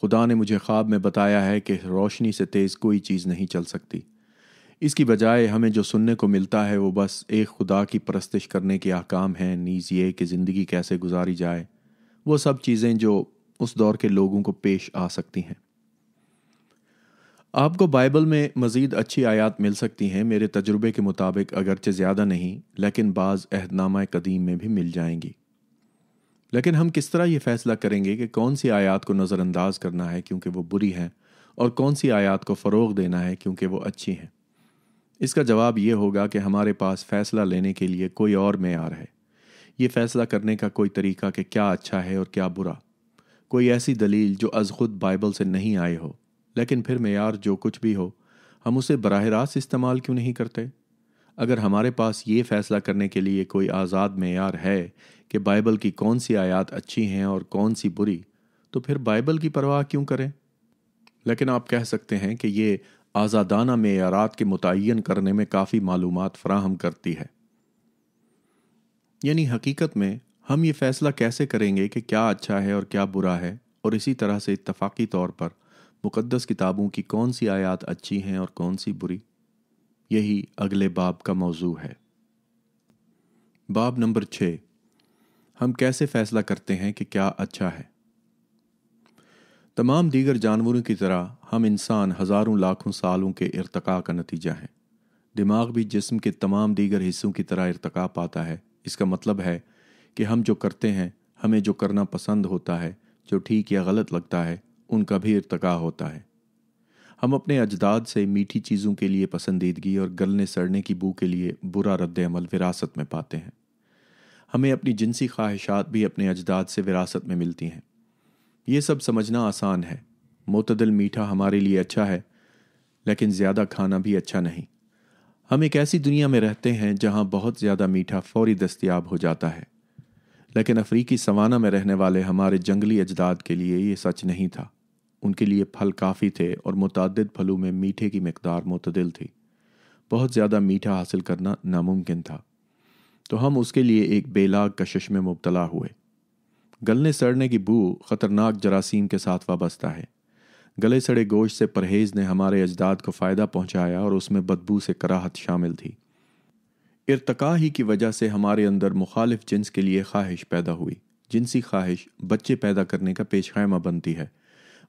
خدا نے مجھے خواب میں بتایا ہے کہ روشنی سے تیز کوئی چیز نہیں چل سکتی۔ اس کی بجائے ہمیں جو سننے کو ملتا ہے وہ بس ایک خدا کی پرستش کرنے کے احکام ہیں، نیز یہ کہ زندگی کیسے گزاری جائے، وہ سب چیزیں جو اس دور کے لوگوں کو پیش آ سکتی ہیں۔ آپ کو بائبل میں مزید اچھی آیات مل سکتی ہیں، میرے تجربے کے مطابق اگرچہ زیادہ نہیں، لیکن بعض عہد نامہ قدیم میں بھی مل جائیں گی۔ لیکن ہم کس طرح یہ فیصلہ کریں گے کہ کون سی آیات کو نظر انداز کرنا ہے کیونکہ وہ بری ہیں، اور کون سی آیات کو فروغ دینا ہے کیونکہ وہ اچھی ہیں؟ اس کا جواب یہ ہوگا کہ ہمارے پاس فیصلہ لینے کے لیے کوئی اور معیار ہے۔ یہ فیصلہ کرنے کا کوئی طریقہ کہ کیا اچھا ہے اور کیا برا، کوئی ایسی دلیل جو از خود بائبل سے نہیں آئے ہو، لیکن پھر معیار جو کچھ بھی ہو، ہم اسے براہ راست استعمال کیوں نہیں کرتے؟ اگر ہمارے پاس یہ فیصلہ کرنے کے لیے کوئی آزاد معیار ہے کہ بائبل کی کون سی آیات اچھی ہیں اور کون سی بری، تو پھر بائبل کی پرواہ کیوں کریں؟ لیکن آپ کہہ سکتے ہیں کہ یہ آزادانہ معیارات کے متعین کرنے میں کافی معلومات فراہم کرتی ہے۔ یعنی حقیقت میں ہم یہ فیصلہ کیسے کریں گے کہ کیا اچھا ہے اور کیا برا ہے، اور اسی طرح سے اتفاقی طور پر مقدس کتابوں کی کون سی آیات اچھی ہیں اور کون سی بری؟ یہی اگلے باب کا موضوع ہے۔ باب نمبر 6، ہم کیسے فیصلہ کرتے ہیں کہ کیا اچھا ہے؟ تمام دیگر جانوروں کی طرح ہم انسان ہزاروں لاکھوں سالوں کے ارتقاء کا نتیجہ ہیں۔ دماغ بھی جسم کے تمام دیگر حصوں کی طرح ارتقاء پاتا ہے۔ اس کا مطلب ہے کہ ہم جو کرتے ہیں، ہمیں جو کرنا پسند ہوتا ہے، جو ٹھیک یا غلط لگتا ہے، ان کا بھی ارتقاء ہوتا ہے۔ ہم اپنے اجداد سے میٹھی چیزوں کے لیے پسندیدگی اور گلنے سڑنے کی بو کے لیے برا رد عمل وراثت میں پاتے ہیں۔ ہمیں اپنی جنسی خواہشات بھی اپنے اجداد سے وراثت میں ملتی ہیں۔ یہ سب سمجھنا آسان ہے۔ معتدل میٹھا ہمارے لیے اچھا ہے، لیکن زیادہ کھانا بھی اچھا نہیں۔ ہم ایک ایسی دنیا میں رہتے ہیں جہاں بہت زیادہ میٹھا فوری دستیاب ہو جاتا ہے، لیکن افریقی سوانہ میں رہنے والے ہمارے جنگلی اجداد کے لیے یہ سچ نہیں تھا۔ ان کے لیے پھل کافی تھے اور متعدد پھلوں میں میٹھے کی مقدار معتدل تھی۔ بہت زیادہ میٹھا حاصل کرنا ناممکن تھا، تو ہم اس کے لیے ایک بے لاگ کشش میں مبتلا ہوئے۔ گلنے سڑنے کی بو خطرناک جراثیم کے ساتھ وابستہ ہے۔ گلے سڑے گوشت سے پرہیز نے ہمارے اجداد کو فائدہ پہنچایا اور اس میں بدبو سے کراہت شامل تھی۔ ارتقاء ہی کی وجہ سے ہمارے اندر مخالف جنس کے لیے خواہش پیدا ہوئی۔ جنسی خواہش بچے پیدا کرنے کا پیش خیمہ بنتی ہے۔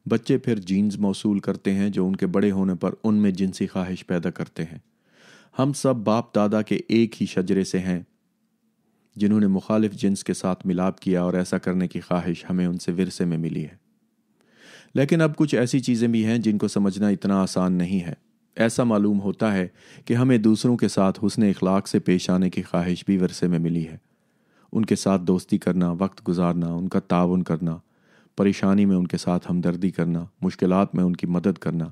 بچے پھر جینز موصول کرتے ہیں جو ان کے بڑے ہونے پر ان میں جنسی خواہش پیدا کرتے ہیں۔ ہم سب باپ دادا کے ایک ہی شجرے سے ہیں جنہوں نے مخالف جنس کے ساتھ ملاپ کیا، اور ایسا کرنے کی خواہش ہمیں ان سے ورثے میں ملی ہے۔ لیکن اب کچھ ایسی چیزیں بھی ہیں جن کو سمجھنا اتنا آسان نہیں ہے۔ ایسا معلوم ہوتا ہے کہ ہمیں دوسروں کے ساتھ حسن اخلاق سے پیش آنے کی خواہش بھی ورثے میں ملی ہے۔ ان کے ساتھ دوستی کرنا، وقت گزارنا، ان کا تعاون کرنا، پریشانی میں ان کے ساتھ ہمدردی کرنا، مشکلات میں ان کی مدد کرنا۔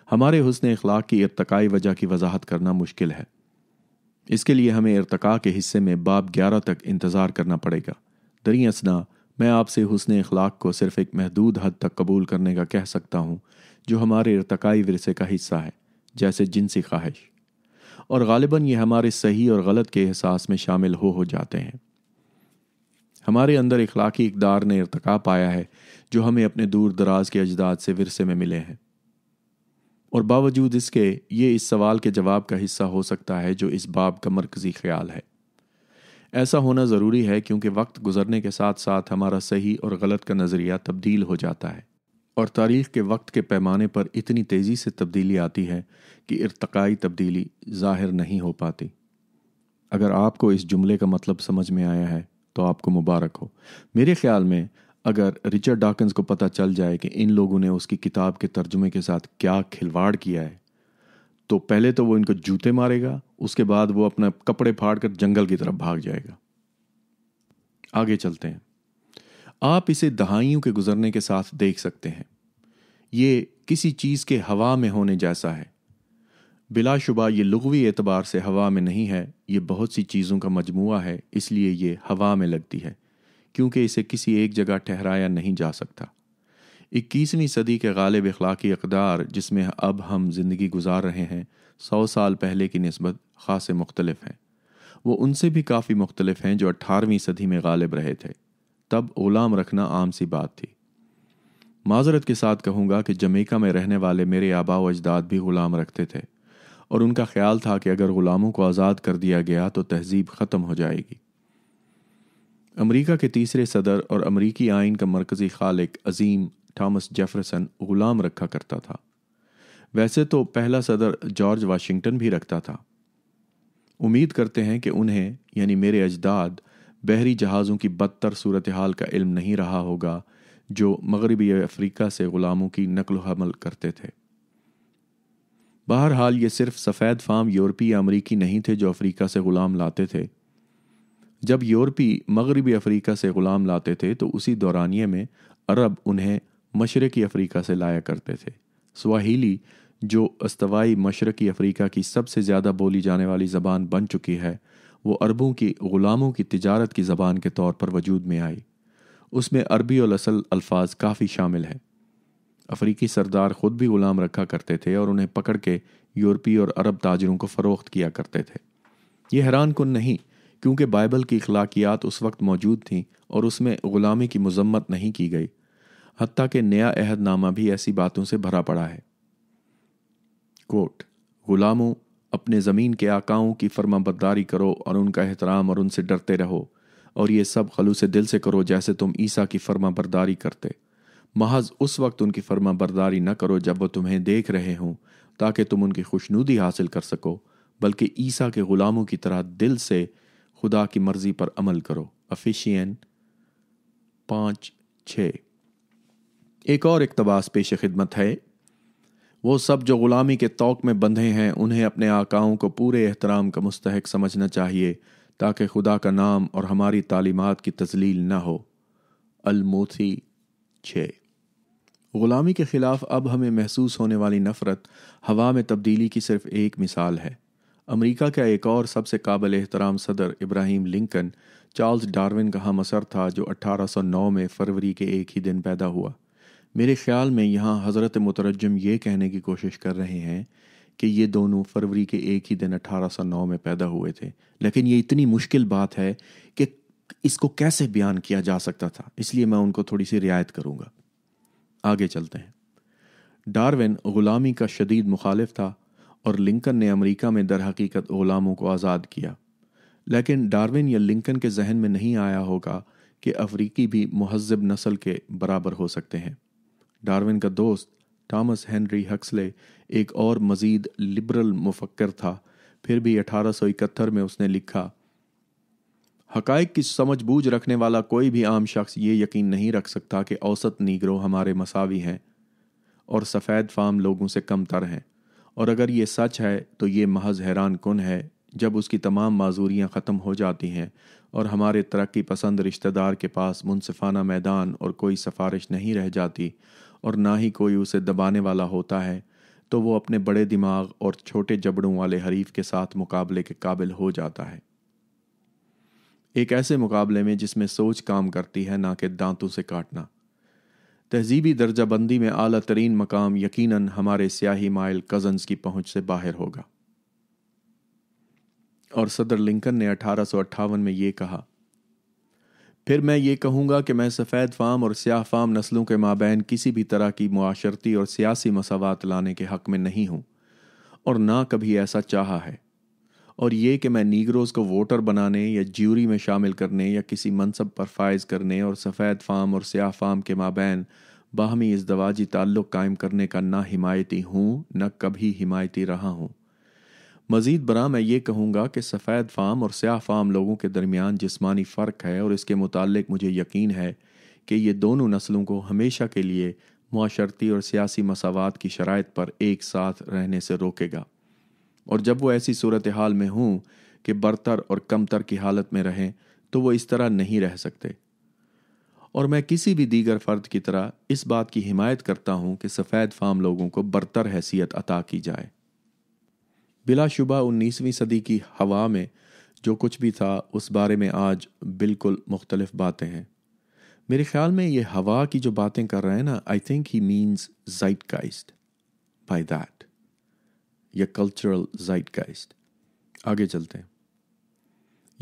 ہمارے حسن اخلاق کی ارتقائی وجہ کی وضاحت کرنا مشکل ہے۔ اس کے لیے ہمیں ارتقاء کے حصے میں باب 11 تک انتظار کرنا پڑے گا۔ دریں اثنا میں آپ سے حسن اخلاق کو صرف ایک محدود حد تک قبول کرنے کا کہہ سکتا ہوں جو ہمارے ارتقائی ورثے کا حصہ ہے، جیسے جنسی خواہش، اور غالباً یہ ہمارے صحیح اور غلط کے احساس میں شامل ہو جاتے ہیں۔ ہمارے اندر اخلاقی اقدار نے ارتقاء پایا ہے جو ہمیں اپنے دور دراز کے اجداد سے ورثے میں ملے ہیں، اور باوجود اس کے یہ اس سوال کے جواب کا حصہ ہو سکتا ہے جو اس باب کا مرکزی خیال ہے۔ ایسا ہونا ضروری ہے کیونکہ وقت گزرنے کے ساتھ ساتھ ہمارا صحیح اور غلط کا نظریہ تبدیل ہو جاتا ہے، اور تاریخ کے وقت کے پیمانے پر اتنی تیزی سے تبدیلی آتی ہے کہ ارتقائی تبدیلی ظاہر نہیں ہو پاتی۔ اگر آپ کو اس جملے کا مطلب سمجھ میں آیا ہے تو آپ کو مبارک ہو۔ میرے خیال میں اگر رچرڈ ڈاکنز کو پتہ چل جائے کہ ان لوگوں نے اس کی کتاب کے ترجمے کے ساتھ کیا کھلواڑ کیا ہے، تو پہلے تو وہ ان کو جوتے مارے گا، اس کے بعد وہ اپنا کپڑے پھاڑ کر جنگل کی طرف بھاگ جائے گا۔ آگے چلتے ہیں۔ آپ اسے دہائیوں کے گزرنے کے ساتھ دیکھ سکتے ہیں۔ یہ کسی چیز کے ہوا میں ہونے جیسا ہے۔ بلا شبہ یہ لغوی اعتبار سے ہوا میں نہیں ہے، یہ بہت سی چیزوں کا مجموعہ ہے، اس لیے یہ ہوا میں لگتی ہے کیونکہ اسے کسی ایک جگہ ٹھہرایا نہیں جا سکتا۔ 21ویں صدی کے غالب اخلاقی اقدار جس میں اب ہم زندگی گزار رہے ہیں 100 سال پہلے کی نسبت خاصے مختلف ہیں۔ وہ ان سے بھی کافی مختلف ہیں جو 18ویں صدی میں غالب رہے تھے۔ تب غلام رکھنا عام سی بات تھی۔ معذرت کے ساتھ کہوں گا کہ جمیکا میں رہنے والے میرے آباء و اجداد بھی غلام رکھتے تھے، اور ان کا خیال تھا کہ اگر غلاموں کو آزاد کر دیا گیا تو تہذیب ختم ہو جائے گی۔ امریکہ کے تیسرے صدر اور امریکی آئین کا مرکزی خالق عظیم تھامس جیفرسن غلام رکھا کرتا تھا۔ ویسے تو پہلا صدر جارج واشنگٹن بھی رکھتا تھا۔ امید کرتے ہیں کہ انہیں یعنی میرے اجداد بحری جہازوں کی بدتر صورتحال کا علم نہیں رہا ہوگا جو مغربی افریقہ سے غلاموں کی نقل و حمل کرتے تھے۔ بہرحال یہ صرف سفید فام یورپی یا امریکی نہیں تھے جو افریقہ سے غلام لاتے تھے۔ جب یورپی مغربی افریقہ سے غلام لاتے تھے تو اسی دورانیے میں عرب انہیں مشرقی افریقہ سے لایا کرتے تھے۔ سواہیلی جو استوائی مشرقی افریقہ کی سب سے زیادہ بولی جانے والی زبان بن چکی ہے، وہ عربوں کی غلاموں کی تجارت کی زبان کے طور پر وجود میں آئی۔ اس میں عربی الاصل الفاظ کافی شامل ہیں۔ افریقی سردار خود بھی غلام رکھا کرتے تھے اور انہیں پکڑ کے یورپی اور عرب تاجروں کو فروخت کیا کرتے تھے۔ یہ حیران کن نہیں، کیونکہ بائبل کی اخلاقیات اس وقت موجود تھیں اور اس میں غلامی کی مذمت نہیں کی گئی، حتیٰ کہ نیا عہد نامہ بھی ایسی باتوں سے بھرا پڑا ہے۔ کوٹ: غلاموں، اپنے زمین کے آقاؤں کی فرما برداری کرو اور ان کا احترام اور ان سے ڈرتے رہو، اور یہ سب خلوص دل سے کرو جیسے تم عیسیٰ کی فرما برداری کرتے۔ محض اس وقت ان کی فرما برداری نہ کرو جب وہ تمہیں دیکھ رہے ہوں تاکہ تم ان کی خوشنودی حاصل کر سکو، بلکہ عیسیٰ کے غلاموں کی طرح دل سے خدا کی مرضی پر عمل کرو۔ افیشین 5:6۔ ایک اور اقتباس پیش خدمت ہے: وہ سب جو غلامی کے طوق میں بندھے ہیں انہیں اپنے آقاؤں کو پورے احترام کا مستحق سمجھنا چاہیے تاکہ خدا کا نام اور ہماری تعلیمات کی تضلیل نہ ہو۔ الموتی 6۔ غلامی کے خلاف اب ہمیں محسوس ہونے والی نفرت ہوا میں تبدیلی کی صرف ایک مثال ہے۔ امریکہ کا ایک اور سب سے قابل احترام صدر ابراہیم لنکن چارلز ڈارون کا ہم عصر تھا جو 1809 میں فروری کے ایک ہی دن پیدا ہوا۔ میرے خیال میں یہاں حضرت مترجم یہ کہنے کی کوشش کر رہے ہیں کہ یہ دونوں فروری کے ایک ہی دن 1809 میں پیدا ہوئے تھے، لیکن یہ اتنی مشکل بات ہے کہ اس کو کیسے بیان کیا جا سکتا تھا، اس لیے میں ان کو تھوڑی سی رعایت کروں گا۔ آگے چلتے ہیں۔ ڈارون غلامی کا شدید مخالف تھا اور لنکن نے امریکہ میں در حقیقت غلاموں کو آزاد کیا، لیکن ڈارون یا لنکن کے ذہن میں نہیں آیا ہوگا کہ افریقی بھی مہذب نسل کے برابر ہو سکتے ہیں۔ ڈارون کا دوست تھامس ہنری ہکسلے ایک اور مزید لبرل مفکر تھا، پھر بھی 1871 میں اس نے لکھا: حقائق کی سمجھ بوجھ رکھنے والا کوئی بھی عام شخص یہ یقین نہیں رکھ سکتا کہ اوسط نیگرو ہمارے مساوی ہیں اور سفید فام لوگوں سے کم تر ہیں، اور اگر یہ سچ ہے تو یہ محض حیران کن ہے جب اس کی تمام معذوریاں ختم ہو جاتی ہیں اور ہمارے ترقی پسند رشتہ دار کے پاس منصفانہ میدان اور کوئی سفارش نہیں رہ جاتی اور نہ ہی کوئی اسے دبانے والا ہوتا ہے، تو وہ اپنے بڑے دماغ اور چھوٹے جبڑوں والے حریف کے ساتھ مقابلے کے قابل ہو جاتا ہے، ایک ایسے مقابلے میں جس میں سوچ کام کرتی ہے نہ کہ دانتوں سے کاٹنا۔ تہذیبی درجہ بندی میں اعلیٰ ترین مقام یقیناً ہمارے سیاہی مائل کزنز کی پہنچ سے باہر ہوگا۔ اور صدر لنکن نے 1858 میں یہ کہا: پھر میں یہ کہوں گا کہ میں سفید فام اور سیاہ فام نسلوں کے مابین کسی بھی طرح کی معاشرتی اور سیاسی مساوات لانے کے حق میں نہیں ہوں، اور نہ کبھی ایسا چاہا ہے، اور یہ کہ میں نیگروز کو ووٹر بنانے یا جیوری میں شامل کرنے یا کسی منصب پر فائز کرنے اور سفید فام اور سیاہ فام کے مابین باہمی ازدواجی تعلق قائم کرنے کا نہ حمایتی ہوں نہ کبھی حمایتی رہا ہوں۔ مزید برآں میں یہ کہوں گا کہ سفید فام اور سیاہ فام لوگوں کے درمیان جسمانی فرق ہے، اور اس کے متعلق مجھے یقین ہے کہ یہ دونوں نسلوں کو ہمیشہ کے لیے معاشرتی اور سیاسی مساوات کی شرائط پر ایک ساتھ رہنے سے روکے گا، اور جب وہ ایسی صورتحال میں ہوں کہ برتر اور کمتر کی حالت میں رہیں تو وہ اس طرح نہیں رہ سکتے، اور میں کسی بھی دیگر فرد کی طرح اس بات کی حمایت کرتا ہوں کہ سفید فام لوگوں کو برتر حیثیت عطا کی جائے۔ بلا شبہ 19ویں صدی کی ہوا میں جو کچھ بھی تھا اس بارے میں آج بالکل مختلف باتیں ہیں۔ میرے خیال میں یہ ہوا کی جو باتیں کر رہے ہیں نا، I think he means zeitgeist by that، یا cultural zeitgeist۔ آگے چلتے ہیں۔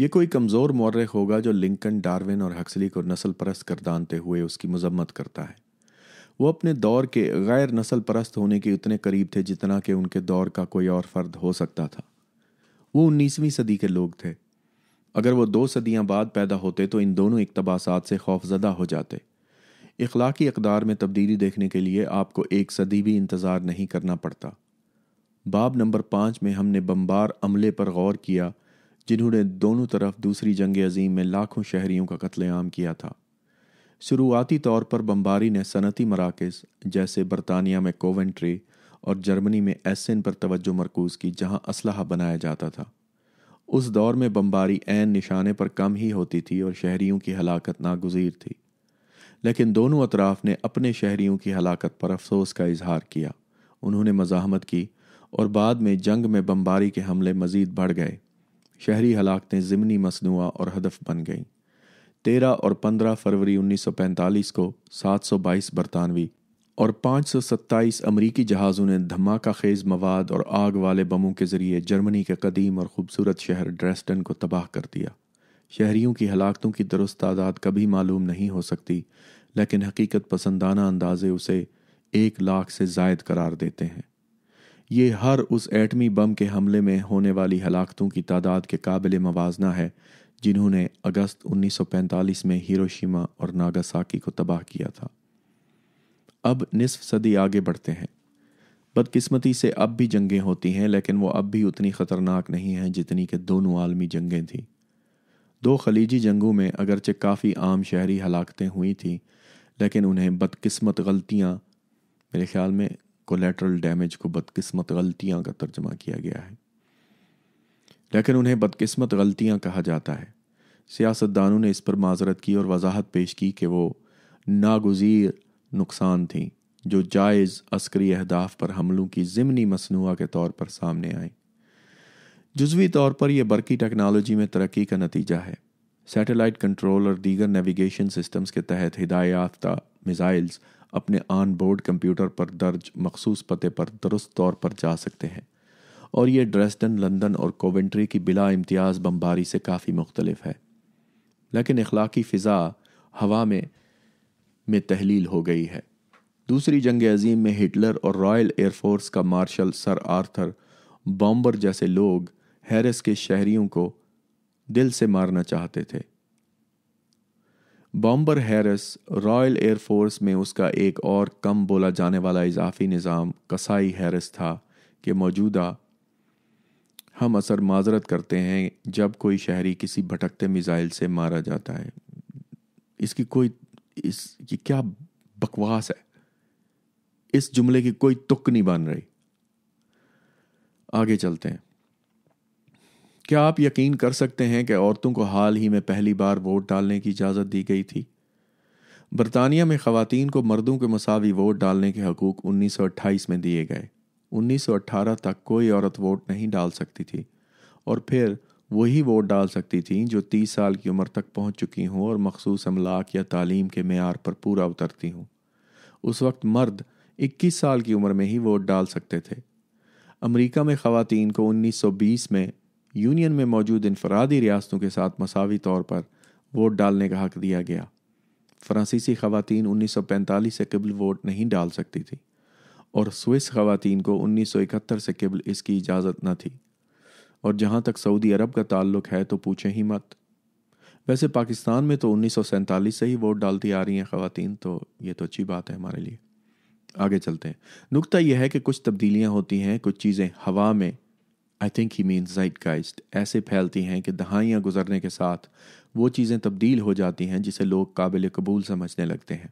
یہ کوئی کمزور مورخ ہوگا جو لنکن، ڈارون اور ہکسلی کو نسل پرست گردانتے ہوئے اس کی مذمت کرتا ہے۔ وہ اپنے دور کے غیر نسل پرست ہونے کے اتنے قریب تھے جتنا کہ ان کے دور کا کوئی اور فرد ہو سکتا تھا۔ وہ 19ویں صدی کے لوگ تھے۔ اگر وہ 2 صدیاں بعد پیدا ہوتے تو ان دونوں اقتباسات سے خوفزدہ ہو جاتے۔ اخلاقی اقدار میں تبدیلی دیکھنے کے لیے آپ کو 1 صدی بھی انتظار نہیں کرنا پڑتا۔ باب نمبر 5 میں ہم نے بمبار عملے پر غور کیا جنہوں نے دونوں طرف دوسری جنگ عظیم میں لاکھوں شہریوں کا قتل عام کیا تھا۔ شروعاتی طور پر بمباری نے صنعتی مراکز جیسے برطانیہ میں کوونٹری اور جرمنی میں ایسن پر توجہ مرکوز کی جہاں اسلحہ بنایا جاتا تھا۔ اس دور میں بمباری عین نشانے پر کم ہی ہوتی تھی اور شہریوں کی ہلاکت ناگزیر تھی، لیکن دونوں اطراف نے اپنے شہریوں کی ہلاکت پر افسوس کا اظہار کیا۔ انہوں نے مزاحمت کی اور بعد میں جنگ میں بمباری کے حملے مزید بڑھ گئے۔ شہری ہلاکتیں ضمنی مصنوعہ اور ہدف بن گئیں۔ 13 اور 15 فروری 1945 کو 722 برطانوی اور 527 امریکی جہازوں نے دھماکہ خیز مواد اور آگ والے بموں کے ذریعے جرمنی کے قدیم اور خوبصورت شہر ڈریسڈن کو تباہ کر دیا۔ شہریوں کی ہلاکتوں کی درست تعداد کبھی معلوم نہیں ہو سکتی، لیکن حقیقت پسندانہ اندازے اسے 1 لاکھ سے زائد قرار دیتے ہیں۔ یہ ہر اس ایٹمی بم کے حملے میں ہونے والی ہلاکتوں کی تعداد کے قابل موازنہ ہے جنہوں نے اگست 1945 میں ہیروشیما اور ناگاساکی کو تباہ کیا تھا۔ اب نصف صدی آگے بڑھتے ہیں۔ بدقسمتی سے اب بھی جنگیں ہوتی ہیں، لیکن وہ اب بھی اتنی خطرناک نہیں ہیں جتنی کہ دونوں عالمی جنگیں تھیں۔ 2 خلیجی جنگوں میں اگرچہ کافی عام شہری ہلاکتیں ہوئی تھیں، لیکن انہیں بدقسمت غلطیاں، میرے خیال میں کولیٹرل ڈیمیج کو بدقسمت غلطیاں کا ترجمہ کیا گیا ہے، لیکن انہیں بدقسمت غلطیاں کہا جاتا ہے۔ سیاستدانوں نے اس پر معذرت کی اور وضاحت پیش کی کہ وہ ناگزیر نقصان تھیں جو جائز عسکری اہداف پر حملوں کی ضمنی مصنوعہ کے طور پر سامنے آئیں۔ جزوی طور پر یہ برقی ٹیکنالوجی میں ترقی کا نتیجہ ہے۔ سیٹلائٹ کنٹرول اور دیگر نیویگیشن سسٹمز کے تحت ہدایت یافتہ میزائلز اپنے آن بورڈ کمپیوٹر پر درج مخصوص پتے پر درست طور پر جا سکتے ہیں، اور یہ ڈریسڈن، لندن اور کوونٹری کی بلا امتیاز بمباری سے کافی مختلف ہے۔ لیکن اخلاقی فضا ہوا میں تحلیل ہو گئی ہے۔ دوسری جنگ عظیم میں ہٹلر اور رائل ایئر فورس کا مارشل سر آرتھر بامبر جیسے لوگ ہیرس کے شہریوں کو دل سے مارنا چاہتے تھے۔ Bomber Harris Royal Air Force میں اس کا ایک اور کم بولا جانے والا اضافی نظام کسائی ہیرس تھا کہ موجودہ ہم اثر معذرت کرتے ہیں جب کوئی شہری کسی بھٹکتے میزائل سے مارا جاتا ہے۔ اس کی کیا بکواس ہے، اس جملے کی کوئی تک نہیں بن رہی۔ آگے چلتے ہیں۔ کیا آپ یقین کر سکتے ہیں کہ عورتوں کو حال ہی میں پہلی بار ووٹ ڈالنے کی اجازت دی گئی تھی؟ برطانیہ میں خواتین کو مردوں کے مساوی ووٹ ڈالنے کے حقوق 1928 میں دیے گئے۔ 1918 تک کوئی عورت ووٹ نہیں ڈال سکتی تھی، اور پھر وہی ووٹ ڈال سکتی تھیں جو 30 سال کی عمر تک پہنچ چکی ہوں اور مخصوص املاک یا تعلیم کے معیار پر پورا اترتی ہوں۔ اس وقت مرد 21 سال کی عمر میں ہی ووٹ ڈال سکتے تھے۔ امریکہ میں خواتین کو 1920 میں یونین میں موجود انفرادی ریاستوں کے ساتھ مساوی طور پر ووٹ ڈالنے کا حق دیا گیا۔ فرانسیسی خواتین 1945 سے قبل ووٹ نہیں ڈال سکتی تھی، اور سوئس خواتین کو 1971 سے قبل اس کی اجازت نہ تھی، اور جہاں تک سعودی عرب کا تعلق ہے تو پوچھیں ہی مت۔ ویسے پاکستان میں تو 1947 سے ہی ووٹ ڈالتی آ رہی ہیں خواتین، تو یہ تو اچھی بات ہے ہمارے لیے۔ آگے چلتے ہیں۔ نکتہ یہ ہے کہ کچھ تبدیلیاں ہوتی ہیں، کچھ چیزیں ہوا میں I think he means zeitgeist ایسے پھیلتی ہیں کہ دہائیاں گزرنے کے ساتھ وہ چیزیں تبدیل ہو جاتی ہیں جسے لوگ قابل قبول سمجھنے لگتے ہیں۔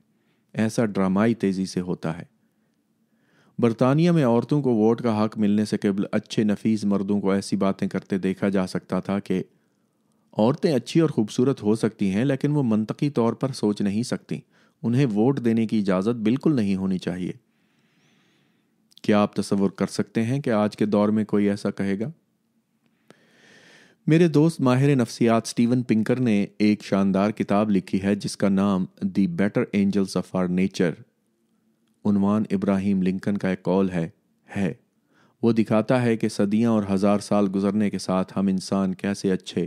ایسا ڈرامائی تیزی سے ہوتا ہے۔ برطانیہ میں عورتوں کو ووٹ کا حق ملنے سے قبل اچھے نفیس مردوں کو ایسی باتیں کرتے دیکھا جا سکتا تھا کہ عورتیں اچھی اور خوبصورت ہو سکتی ہیں، لیکن وہ منطقی طور پر سوچ نہیں سکتی، انہیں ووٹ دینے کی اجازت بالکل نہیں ہونی چاہیے۔ کیا آپ تصور کر سکتے ہیں کہ آج کے دور میں کوئی ایسا کہے گا؟ میرے دوست ماہر نفسیات سٹیون پنکر نے ایک شاندار کتاب لکھی ہے جس کا نام the better angels of our nature, عنوان ابراہیم لنکن کا ایک قول ہے۔ وہ دکھاتا ہے کہ صدیاں اور 1000 سال گزرنے کے ساتھ ہم انسان کیسے اچھے،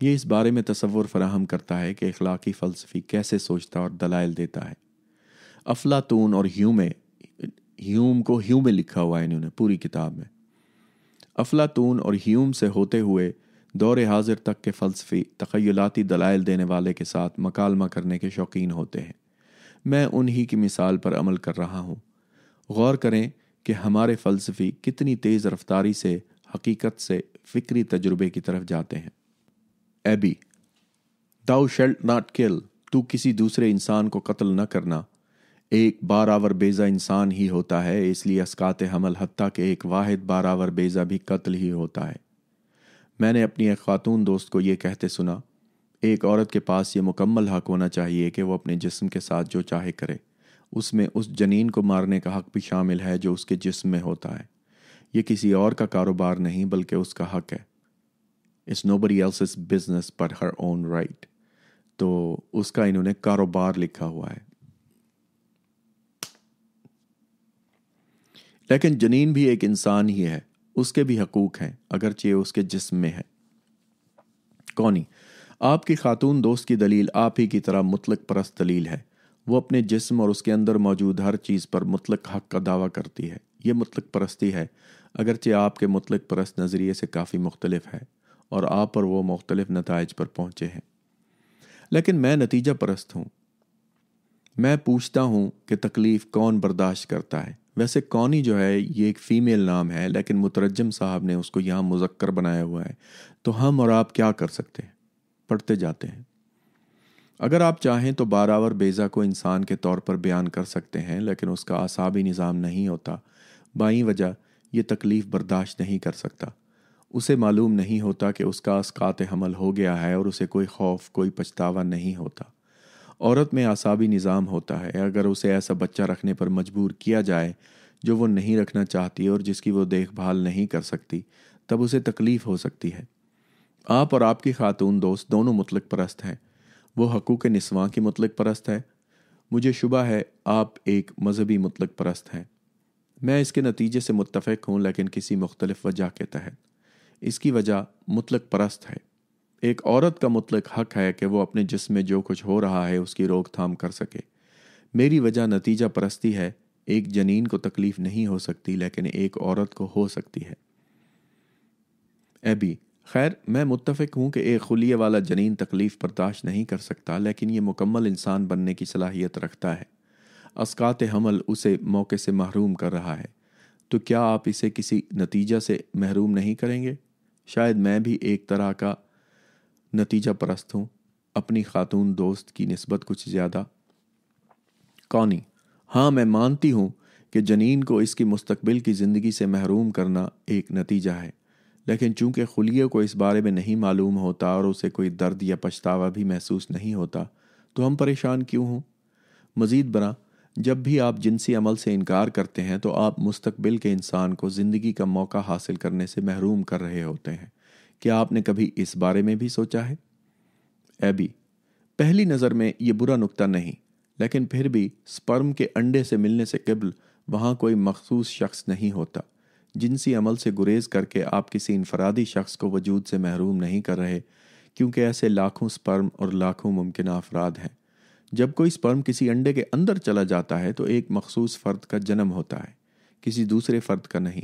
یہ اس بارے میں تصور فراہم کرتا ہے کہ اخلاقی فلسفی کیسے سوچتا اور دلائل دیتا ہے۔ افلاطون اور ہیوم کو ہیوم میں لکھا ہوا ہے انہوں نے پوری کتاب میں۔ افلاطون اور ہیوم سے ہوتے ہوئے دور حاضر تک کے فلسفی تخیلاتی دلائل دینے والے کے ساتھ مکالمہ کرنے کے شوقین ہوتے ہیں۔ میں انہی کی مثال پر عمل کر رہا ہوں۔ غور کریں کہ ہمارے فلسفی کتنی تیز رفتاری سے حقیقت سے فکری تجربے کی طرف جاتے ہیں۔ Abbey, thou shalt not kill، تو کسی دوسرے انسان کو قتل نہ کرنا، ایک بارآور بیضا انسان ہی ہوتا ہے، اس لیے اسقاط حمل حتیٰ کہ ایک واحد بارآور بیضا بھی قتل ہی ہوتا ہے۔ میں نے اپنی ایک خاتون دوست کو یہ کہتے سنا، ایک عورت کے پاس یہ مکمل حق ہونا چاہیے کہ وہ اپنے جسم کے ساتھ جو چاہے کرے، اس میں اس جنین کو مارنے کا حق بھی شامل ہے جو اس کے جسم میں ہوتا ہے۔ یہ کسی اور کا کاروبار نہیں بلکہ اس کا حق ہے۔ It's nobody else's business but her own right۔ تو اس کا انہوں نے کاروبار لکھا ہوا ہے۔ لیکن جنین بھی ایک انسان ہی ہے، اس کے بھی حقوق ہیں اگرچہ اس کے جسم میں ہے۔ کونی، آپ کی خاتون دوست کی دلیل آپ ہی کی طرح مطلق پرست دلیل ہے۔ وہ اپنے جسم اور اس کے اندر موجود ہر چیز پر مطلق حق کا دعویٰ کرتی ہے۔ یہ مطلق پرستی ہے، اگرچہ آپ کے مطلق پرست نظریے سے کافی مختلف ہے اور آپ پر وہ مختلف نتائج پر پہنچے ہیں۔ لیکن میں نتیجہ پرست ہوں۔ میں پوچھتا ہوں کہ تکلیف کون برداشت کرتا ہے۔ ویسے کونی جو ہے یہ ایک فیمیل نام ہے، لیکن مترجم صاحب نے اس کو یہاں مذکر بنایا ہوا ہے، تو ہم اور آپ کیا کر سکتے ہیں؟ پڑھتے جاتے ہیں۔ اگر آپ چاہیں تو بارآور بیضا کو انسان کے طور پر بیان کر سکتے ہیں، لیکن اس کا اعصابی نظام نہیں ہوتا۔ بائیں وجہ یہ تکلیف برداشت نہیں کر سکتا۔ اسے معلوم نہیں ہوتا کہ اس کا اسقاط حمل ہو گیا ہے اور اسے کوئی خوف، کوئی پچھتاوا نہیں ہوتا۔ عورت میں اعصابی نظام ہوتا ہے۔ اگر اسے ایسا بچہ رکھنے پر مجبور کیا جائے جو وہ نہیں رکھنا چاہتی اور جس کی وہ دیکھ بھال نہیں کر سکتی، تب اسے تکلیف ہو سکتی ہے۔ آپ اور آپ کی خاتون دوست دونوں مطلق پرست ہیں۔ وہ حقوق نسواں کی مطلق پرست ہے۔ مجھے شبہ ہے آپ ایک مذہبی مطلق پرست ہیں۔ میں اس کے نتیجے سے متفق ہوں، لیکن کسی مختلف وجہ کے تحت۔ اس کی وجہ مطلق پرست ہے۔ ایک عورت کا مطلق حق ہے کہ وہ اپنے جسم میں جو کچھ ہو رہا ہے اس کی روک تھام کر سکے۔ میری وجہ نتیجہ پرستی ہے۔ ایک جنین کو تکلیف نہیں ہو سکتی، لیکن ایک عورت کو ہو سکتی ہے۔ ایبی، خیر میں متفق ہوں کہ ایک خلیے والا جنین تکلیف برداشت نہیں کر سکتا، لیکن یہ مکمل انسان بننے کی صلاحیت رکھتا ہے۔ اسقاط حمل اسے موقع سے محروم کر رہا ہے، تو کیا آپ اسے کسی نتیجہ سے محروم نہیں کریں گے؟ شاید میں بھی ایک طرح کا نتیجہ پرست ہوں، اپنی خاتون دوست کی نسبت کچھ زیادہ۔ کونی، ہاں میں مانتی ہوں کہ جنین کو اس کی مستقبل کی زندگی سے محروم کرنا ایک نتیجہ ہے، لیکن چونکہ خلیے کو اس بارے میں نہیں معلوم ہوتا اور اسے کوئی درد یا پچھتاوا بھی محسوس نہیں ہوتا، تو ہم پریشان کیوں ہوں؟ مزید برآں، جب بھی آپ جنسی عمل سے انکار کرتے ہیں تو آپ مستقبل کے انسان کو زندگی کا موقع حاصل کرنے سے محروم کر رہے ہوتے ہیں۔ کیا آپ نے کبھی اس بارے میں بھی سوچا ہے؟ ایبی، پہلی نظر میں یہ برا نکتہ نہیں، لیکن پھر بھی سپرم کے انڈے سے ملنے سے قبل وہاں کوئی مخصوص شخص نہیں ہوتا۔ جنسی عمل سے گریز کر کے آپ کسی انفرادی شخص کو وجود سے محروم نہیں کر رہے، کیونکہ ایسے لاکھوں سپرم اور لاکھوں ممکنہ افراد ہیں۔ جب کوئی سپرم کسی انڈے کے اندر چلا جاتا ہے تو ایک مخصوص فرد کا جنم ہوتا ہے، کسی دوسرے فرد کا نہیں۔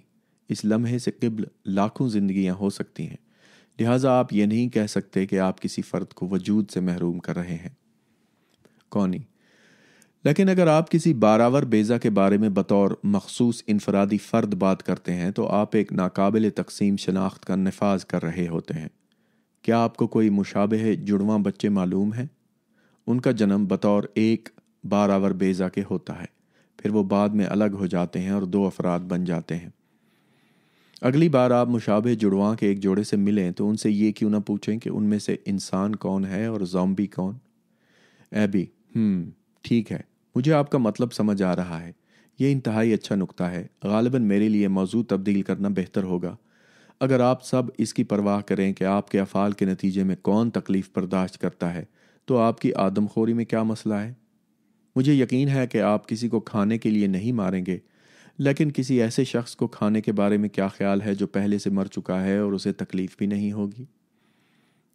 اس لمحے سے قبل لاکھوں زندگیاں ہو سکتی ہیں، لہٰذا آپ یہ نہیں کہہ سکتے کہ آپ کسی فرد کو وجود سے محروم کر رہے ہیں۔ کونی، لیکن اگر آپ کسی بارآور بیضا کے بارے میں بطور مخصوص انفرادی فرد بات کرتے ہیں تو آپ ایک ناقابل تقسیم شناخت کا نفاذ کر رہے ہوتے ہیں۔ کیا آپ کو کوئی مشابہ جڑواں بچے معلوم ہیں؟ ان کا جنم بطور ایک بارآور بیضا کے ہوتا ہے، پھر وہ بعد میں الگ ہو جاتے ہیں اور دو افراد بن جاتے ہیں۔ اگلی بار آپ مشابہ جڑواں کے ایک جوڑے سے ملیں تو ان سے یہ کیوں نہ پوچھیں کہ ان میں سے انسان کون ہے اور زومبی کون؟ ایبی، ٹھیک ہے، مجھے آپ کا مطلب سمجھ آ رہا ہے۔ یہ انتہائی اچھا نکتہ ہے۔ غالباً میرے لیے موضوع تبدیل کرنا بہتر ہوگا۔ اگر آپ سب اس کی پرواہ کریں کہ آپ کے افعال کے نتیجے میں کون تکلیف برداشت کرتا ہے، تو آپ کی آدم خوری میں کیا مسئلہ ہے؟ مجھے یقین ہے کہ آپ کسی کو کھانے کے لیے نہیں ماریں گے، لیکن کسی ایسے شخص کو کھانے کے بارے میں کیا خیال ہے جو پہلے سے مر چکا ہے اور اسے تکلیف بھی نہیں ہوگی؟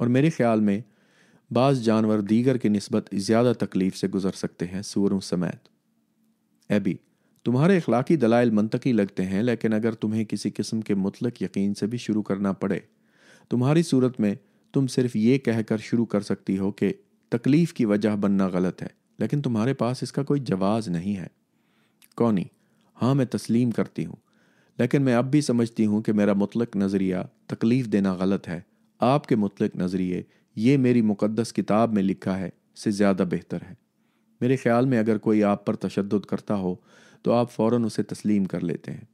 اور میرے خیال میں بعض جانور دیگر کی نسبت زیادہ تکلیف سے گزر سکتے ہیں، سوروں سمیت۔ ایبی، تمہارے اخلاقی دلائل منطقی لگتے ہیں، لیکن اگر تمہیں کسی قسم کے مطلق یقین سے بھی شروع کرنا پڑے، تمہاری صورت میں تم صرف یہ کہہ کر شروع کر سکتی ہو کہ تکلیف کی وجہ بننا غلط ہے، لیکن تمہارے پاس اس کا کوئی جواز نہیں ہے۔ کونی، ہاں میں تسلیم کرتی ہوں، لیکن میں اب بھی سمجھتی ہوں کہ میرا مطلق نظریہ تکلیف دینا غلط ہے۔ آپ کے مطلق نظریے، یہ میری مقدس کتاب میں لکھا ہے، سے زیادہ بہتر ہے۔ میرے خیال میں اگر کوئی آپ پر تشدد کرتا ہو تو آپ فوراً اسے تسلیم کر لیتے ہیں۔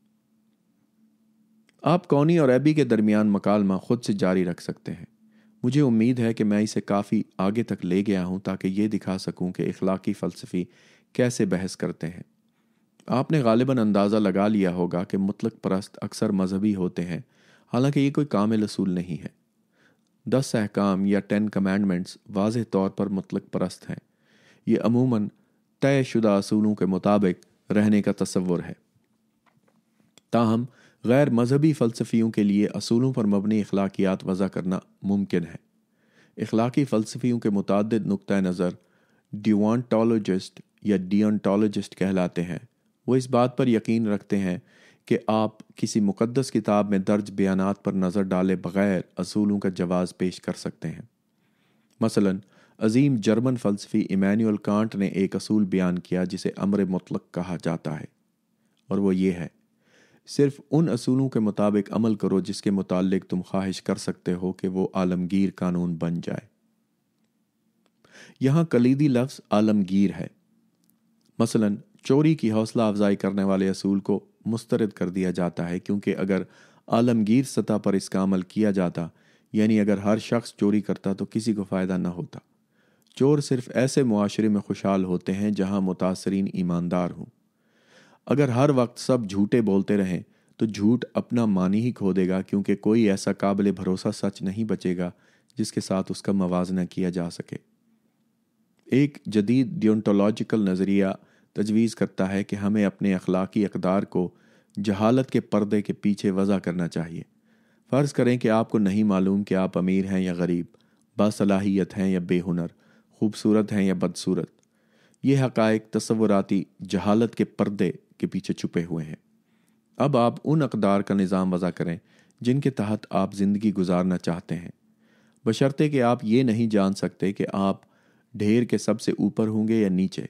آپ کونی اور ایبی کے درمیان مکالمہ خود سے جاری رکھ سکتے ہیں۔ مجھے امید ہے کہ میں اسے کافی آگے تک لے گیا ہوں تاکہ یہ دکھا سکوں کہ اخلاقی فلسفی کیسے بحث کرتے ہیں۔ آپ نے غالباً اندازہ لگا لیا ہوگا کہ مطلق پرست اکثر مذہبی ہوتے ہیں، حالانکہ یہ کوئی کامل اصول نہیں ہے۔ 10 احکام یا 10 کمانڈمنٹس واضح طور پر مطلق پرست ہیں۔ یہ عموماً طے شدہ اصولوں کے مطابق رہنے کا تصور ہے۔ تاہم غیر مذہبی فلسفیوں کے لیے اصولوں پر مبنی اخلاقیات وضع کرنا ممکن ہے۔ اخلاقی فلسفیوں کے متعدد نقطہ نظر ڈیونٹولوجسٹ یا ڈیونٹولوجسٹ کہلاتے ہیں۔ وہ اس بات پر یقین رکھتے ہیں کہ آپ کسی مقدس کتاب میں درج بیانات پر نظر ڈالے بغیر اصولوں کا جواز پیش کر سکتے ہیں۔ مثلاً عظیم جرمن فلسفی ایمینوئل کانٹ نے ایک اصول بیان کیا جسے امر مطلق کہا جاتا ہے، اور وہ یہ ہے: صرف ان اصولوں کے مطابق عمل کرو جس کے متعلق تم خواہش کر سکتے ہو کہ وہ عالمگیر قانون بن جائے۔ یہاں کلیدی لفظ عالمگیر ہے۔ مثلاً چوری کی حوصلہ افزائی کرنے والے اصول کو مسترد کر دیا جاتا ہے، کیونکہ اگر عالمگیر سطح پر اس کا عمل کیا جاتا، یعنی اگر ہر شخص چوری کرتا تو کسی کو فائدہ نہ ہوتا۔ چور صرف ایسے معاشرے میں خوشحال ہوتے ہیں جہاں متاثرین ایماندار ہوں۔ اگر ہر وقت سب جھوٹے بولتے رہیں تو جھوٹ اپنا معنی ہی کھو دے گا، کیونکہ کوئی ایسا قابل بھروسہ سچ نہیں بچے گا جس کے ساتھ اس کا موازنہ کیا جا سکے۔ ایک جدید ڈیونٹولوجیکل نظریہ تجویز کرتا ہے کہ ہمیں اپنے اخلاقی اقدار کو جہالت کے پردے کے پیچھے وضع کرنا چاہیے۔ فرض کریں کہ آپ کو نہیں معلوم کہ آپ امیر ہیں یا غریب، باصلاحیت ہیں یا بے ہنر، خوبصورت ہیں یا بدصورت۔ یہ حقائق تصوراتی جہالت کے پردے کے پیچھے چھپے ہوئے ہیں۔ اب آپ ان اقدار کا نظام وضع کریں جن کے تحت آپ زندگی گزارنا چاہتے ہیں، بشرطے کہ آپ یہ نہیں جان سکتے کہ آپ ڈھیر کے سب سے اوپر ہوں گے یا نیچے۔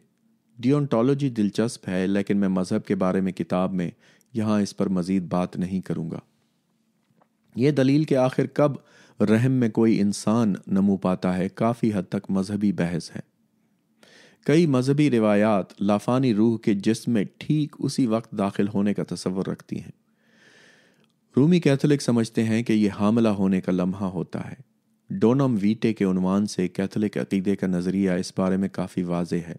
ڈیونٹولوجی دلچسپ ہے، لیکن میں مذہب کے بارے میں کتاب میں یہاں اس پر مزید بات نہیں کروں گا۔ یہ دلیل کہ آخر کب رحم میں کوئی انسان نمو پاتا ہے کافی حد تک مذہبی بحث ہے۔ کئی مذہبی روایات لافانی روح کے جسم میں ٹھیک اسی وقت داخل ہونے کا تصور رکھتی ہیں۔ رومی کیتھولک سمجھتے ہیں کہ یہ حاملہ ہونے کا لمحہ ہوتا ہے۔ ڈونم ویٹے کے عنوان سے کیتھولک عقیدے کا نظریہ اس بارے میں کافی واضح ہے،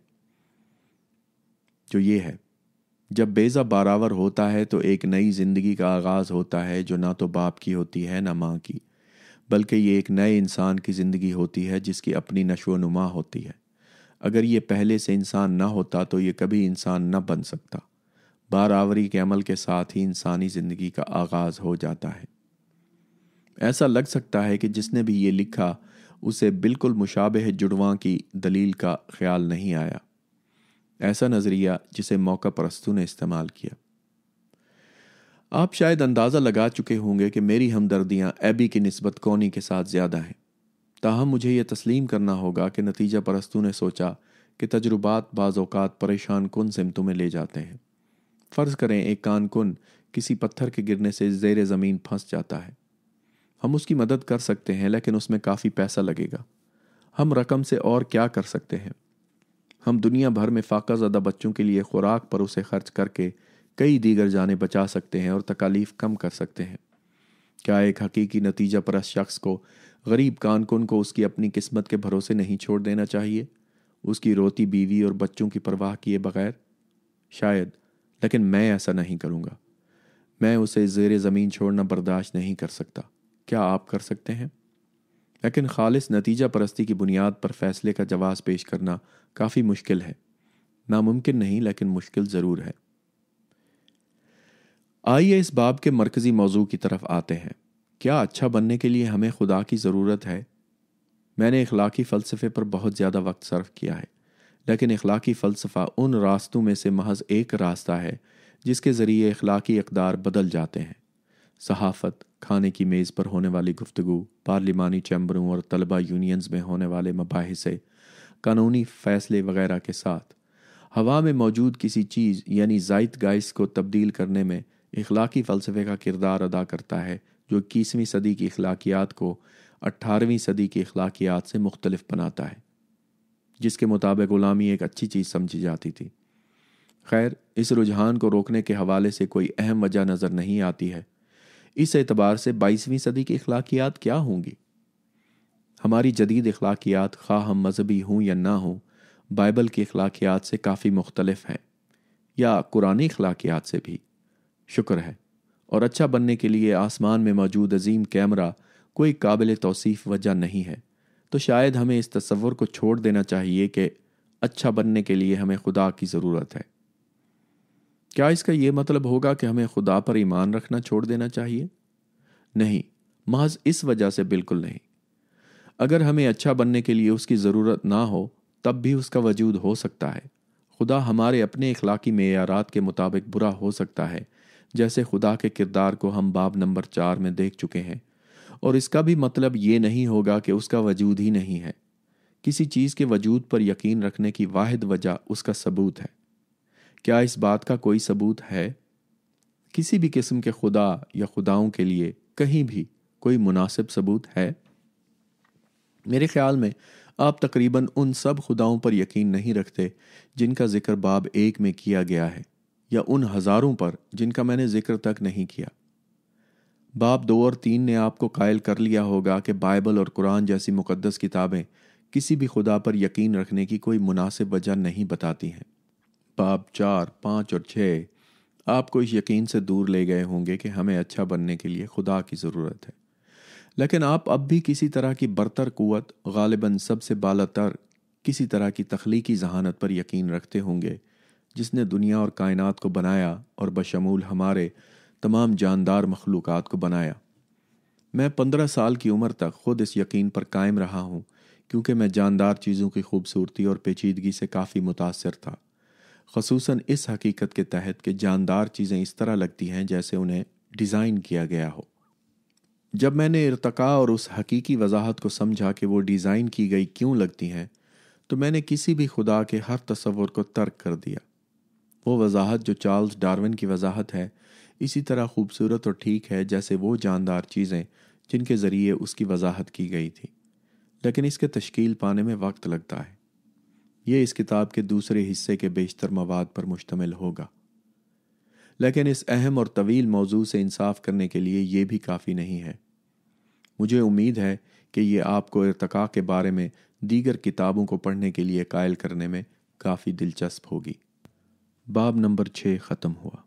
جو یہ ہے: جب بیضہ باراور ہوتا ہے تو ایک نئی زندگی کا آغاز ہوتا ہے جو نہ تو باپ کی ہوتی ہے نہ ماں کی، بلکہ یہ ایک نئے انسان کی زندگی ہوتی ہے جس کی اپنی نشو و نما ہوتی ہے۔ اگر یہ پہلے سے انسان نہ ہوتا تو یہ کبھی انسان نہ بن سکتا۔ باراوری کے عمل کے ساتھ ہی انسانی زندگی کا آغاز ہو جاتا ہے۔ ایسا لگ سکتا ہے کہ جس نے بھی یہ لکھا اسے بالکل مشابہ جڑواں کی دلیل کا خیال نہیں آیا۔ ایسا نظریہ جسے موقع پرستوں نے استعمال کیا۔ آپ شاید اندازہ لگا چکے ہوں گے کہ میری ہمدردیاں ایبی کی نسبت کونی کے ساتھ زیادہ ہیں، تاہم مجھے یہ تسلیم کرنا ہوگا کہ نتیجہ پرستوں نے سوچا کہ تجربات بعض اوقات پریشان کن سمتوں میں لے جاتے ہیں۔ فرض کریں ایک کان کن کسی پتھر کے گرنے سے زیر زمین پھنس جاتا ہے۔ ہم اس کی مدد کر سکتے ہیں، لیکن اس میں کافی پیسہ لگے گا۔ ہم رقم سے اور کیا کر سکتے ہیں؟ ہم دنیا بھر میں فاقہ زدہ بچوں کے لیے خوراک پر اسے خرچ کر کے کئی دیگر جانیں بچا سکتے ہیں اور تکالیف کم کر سکتے ہیں۔ کیا ایک حقیقی نتیجہ پرست شخص کو غریب کان کن کو اس کی اپنی قسمت کے بھروسے نہیں چھوڑ دینا چاہیے، اس کی روتی بیوی اور بچوں کی پرواہ کیے بغیر؟ شاید، لیکن میں ایسا نہیں کروں گا۔ میں اسے زیر زمین چھوڑنا برداشت نہیں کر سکتا۔ کیا آپ کر سکتے ہیں؟ لیکن خالص نتیجہ پرستی کی بنیاد پر فیصلے کا جواز پیش کرنا کافی مشکل ہے۔ ناممکن نہیں، لیکن مشکل ضرور ہے۔ آئیے اس باب کے مرکزی موضوع کی طرف آتے ہیں۔ کیا اچھا بننے کے لیے ہمیں خدا کی ضرورت ہے؟ میں نے اخلاقی فلسفے پر بہت زیادہ وقت صرف کیا ہے، لیکن اخلاقی فلسفہ ان راستوں میں سے محض ایک راستہ ہے جس کے ذریعے اخلاقی اقدار بدل جاتے ہیں۔ صحافت، کھانے کی میز پر ہونے والی گفتگو، پارلیمانی چیمبروں اور طلبہ یونینز میں ہونے والے مباحثے، قانونی فیصلے وغیرہ کے ساتھ ہوا میں موجود کسی چیز یعنی زائٹ گائس کو تبدیل کرنے میں اخلاقی فلسفے کا کردار ادا کرتا ہے، جو 21ویں صدی کی اخلاقیات کو 18ویں صدی کی اخلاقیات سے مختلف بناتا ہے، جس کے مطابق غلامی ایک اچھی چیز سمجھی جاتی تھی۔ خیر، اس رجحان کو روکنے کے حوالے سے کوئی اہم وجہ نظر نہیں آتی ہے۔ اس اعتبار سے 22ویں صدی کی اخلاقیات کیا ہوں گی؟ ہماری جدید اخلاقیات، خواہ ہم مذہبی ہوں یا نہ ہوں، بائبل کی اخلاقیات سے کافی مختلف ہیں، یا قرآنی اخلاقیات سے بھی۔ شکر ہے، اور اچھا بننے کے لیے آسمان میں موجود عظیم کیمرہ کوئی قابل توصیف وجہ نہیں ہے، تو شاید ہمیں اس تصور کو چھوڑ دینا چاہیے کہ اچھا بننے کے لیے ہمیں خدا کی ضرورت ہے۔ کیا اس کا یہ مطلب ہوگا کہ ہمیں خدا پر ایمان رکھنا چھوڑ دینا چاہیے؟ نہیں، محض اس وجہ سے بالکل نہیں۔ اگر ہمیں اچھا بننے کے لیے اس کی ضرورت نہ ہو تب بھی اس کا وجود ہو سکتا ہے۔ خدا ہمارے اپنے اخلاقی معیارات کے مطابق برا ہو سکتا ہے، جیسے خدا کے کردار کو ہم باب نمبر 4 میں دیکھ چکے ہیں، اور اس کا بھی مطلب یہ نہیں ہوگا کہ اس کا وجود ہی نہیں ہے۔ کسی چیز کے وجود پر یقین رکھنے کی واحد وجہ اس کا ثبوت ہے۔ کیا اس بات کا کوئی ثبوت ہے؟ کسی بھی قسم کے خدا یا خداؤں کے لیے کہیں بھی کوئی مناسب ثبوت ہے؟ میرے خیال میں آپ تقریباً ان سب خداؤں پر یقین نہیں رکھتے جن کا ذکر باب 1 میں کیا گیا ہے، یا ان ہزاروں پر جن کا میں نے ذکر تک نہیں کیا۔ باب 2 اور 3 نے آپ کو قائل کر لیا ہوگا کہ بائبل اور قرآن جیسی مقدس کتابیں کسی بھی خدا پر یقین رکھنے کی کوئی مناسب وجہ نہیں بتاتی ہیں۔ باب 4، 5 اور 6 آپ کو اس یقین سے دور لے گئے ہوں گے کہ ہمیں اچھا بننے کے لیے خدا کی ضرورت ہے، لیکن آپ اب بھی کسی طرح کی برتر قوت، غالباً سب سے بالاتر کسی طرح کی تخلیقی ذہانت پر یقین رکھتے ہوں گے جس نے دنیا اور کائنات کو بنایا اور بشمول ہمارے تمام جاندار مخلوقات کو بنایا۔ میں 15 سال کی عمر تک خود اس یقین پر قائم رہا ہوں، کیونکہ میں جاندار چیزوں کی خوبصورتی اور پیچیدگی سے کافی متاثر تھا، خصوصاً اس حقیقت کے تحت کہ جاندار چیزیں اس طرح لگتی ہیں جیسے انہیں ڈیزائن کیا گیا ہو۔ جب میں نے ارتقاء اور اس حقیقی وضاحت کو سمجھا کہ وہ ڈیزائن کی گئی کیوں لگتی ہیں، تو میں نے کسی بھی خدا کے ہر تصور کو ترک کر دیا۔ وہ وضاحت جو چارلز ڈارون کی وضاحت ہے، اسی طرح خوبصورت اور ٹھیک ہے جیسے وہ جاندار چیزیں جن کے ذریعے اس کی وضاحت کی گئی تھی، لیکن اس کے تشکیل پانے میں وقت لگتا ہے۔ یہ اس کتاب کے دوسرے حصے کے بیشتر مواد پر مشتمل ہوگا، لیکن اس اہم اور طویل موضوع سے انصاف کرنے کے لیے یہ بھی کافی نہیں ہے۔ مجھے امید ہے کہ یہ آپ کو ارتقاء کے بارے میں دیگر کتابوں کو پڑھنے کے لیے قائل کرنے میں کافی دلچسپ ہوگی۔ باب نمبر 6 ختم ہوا۔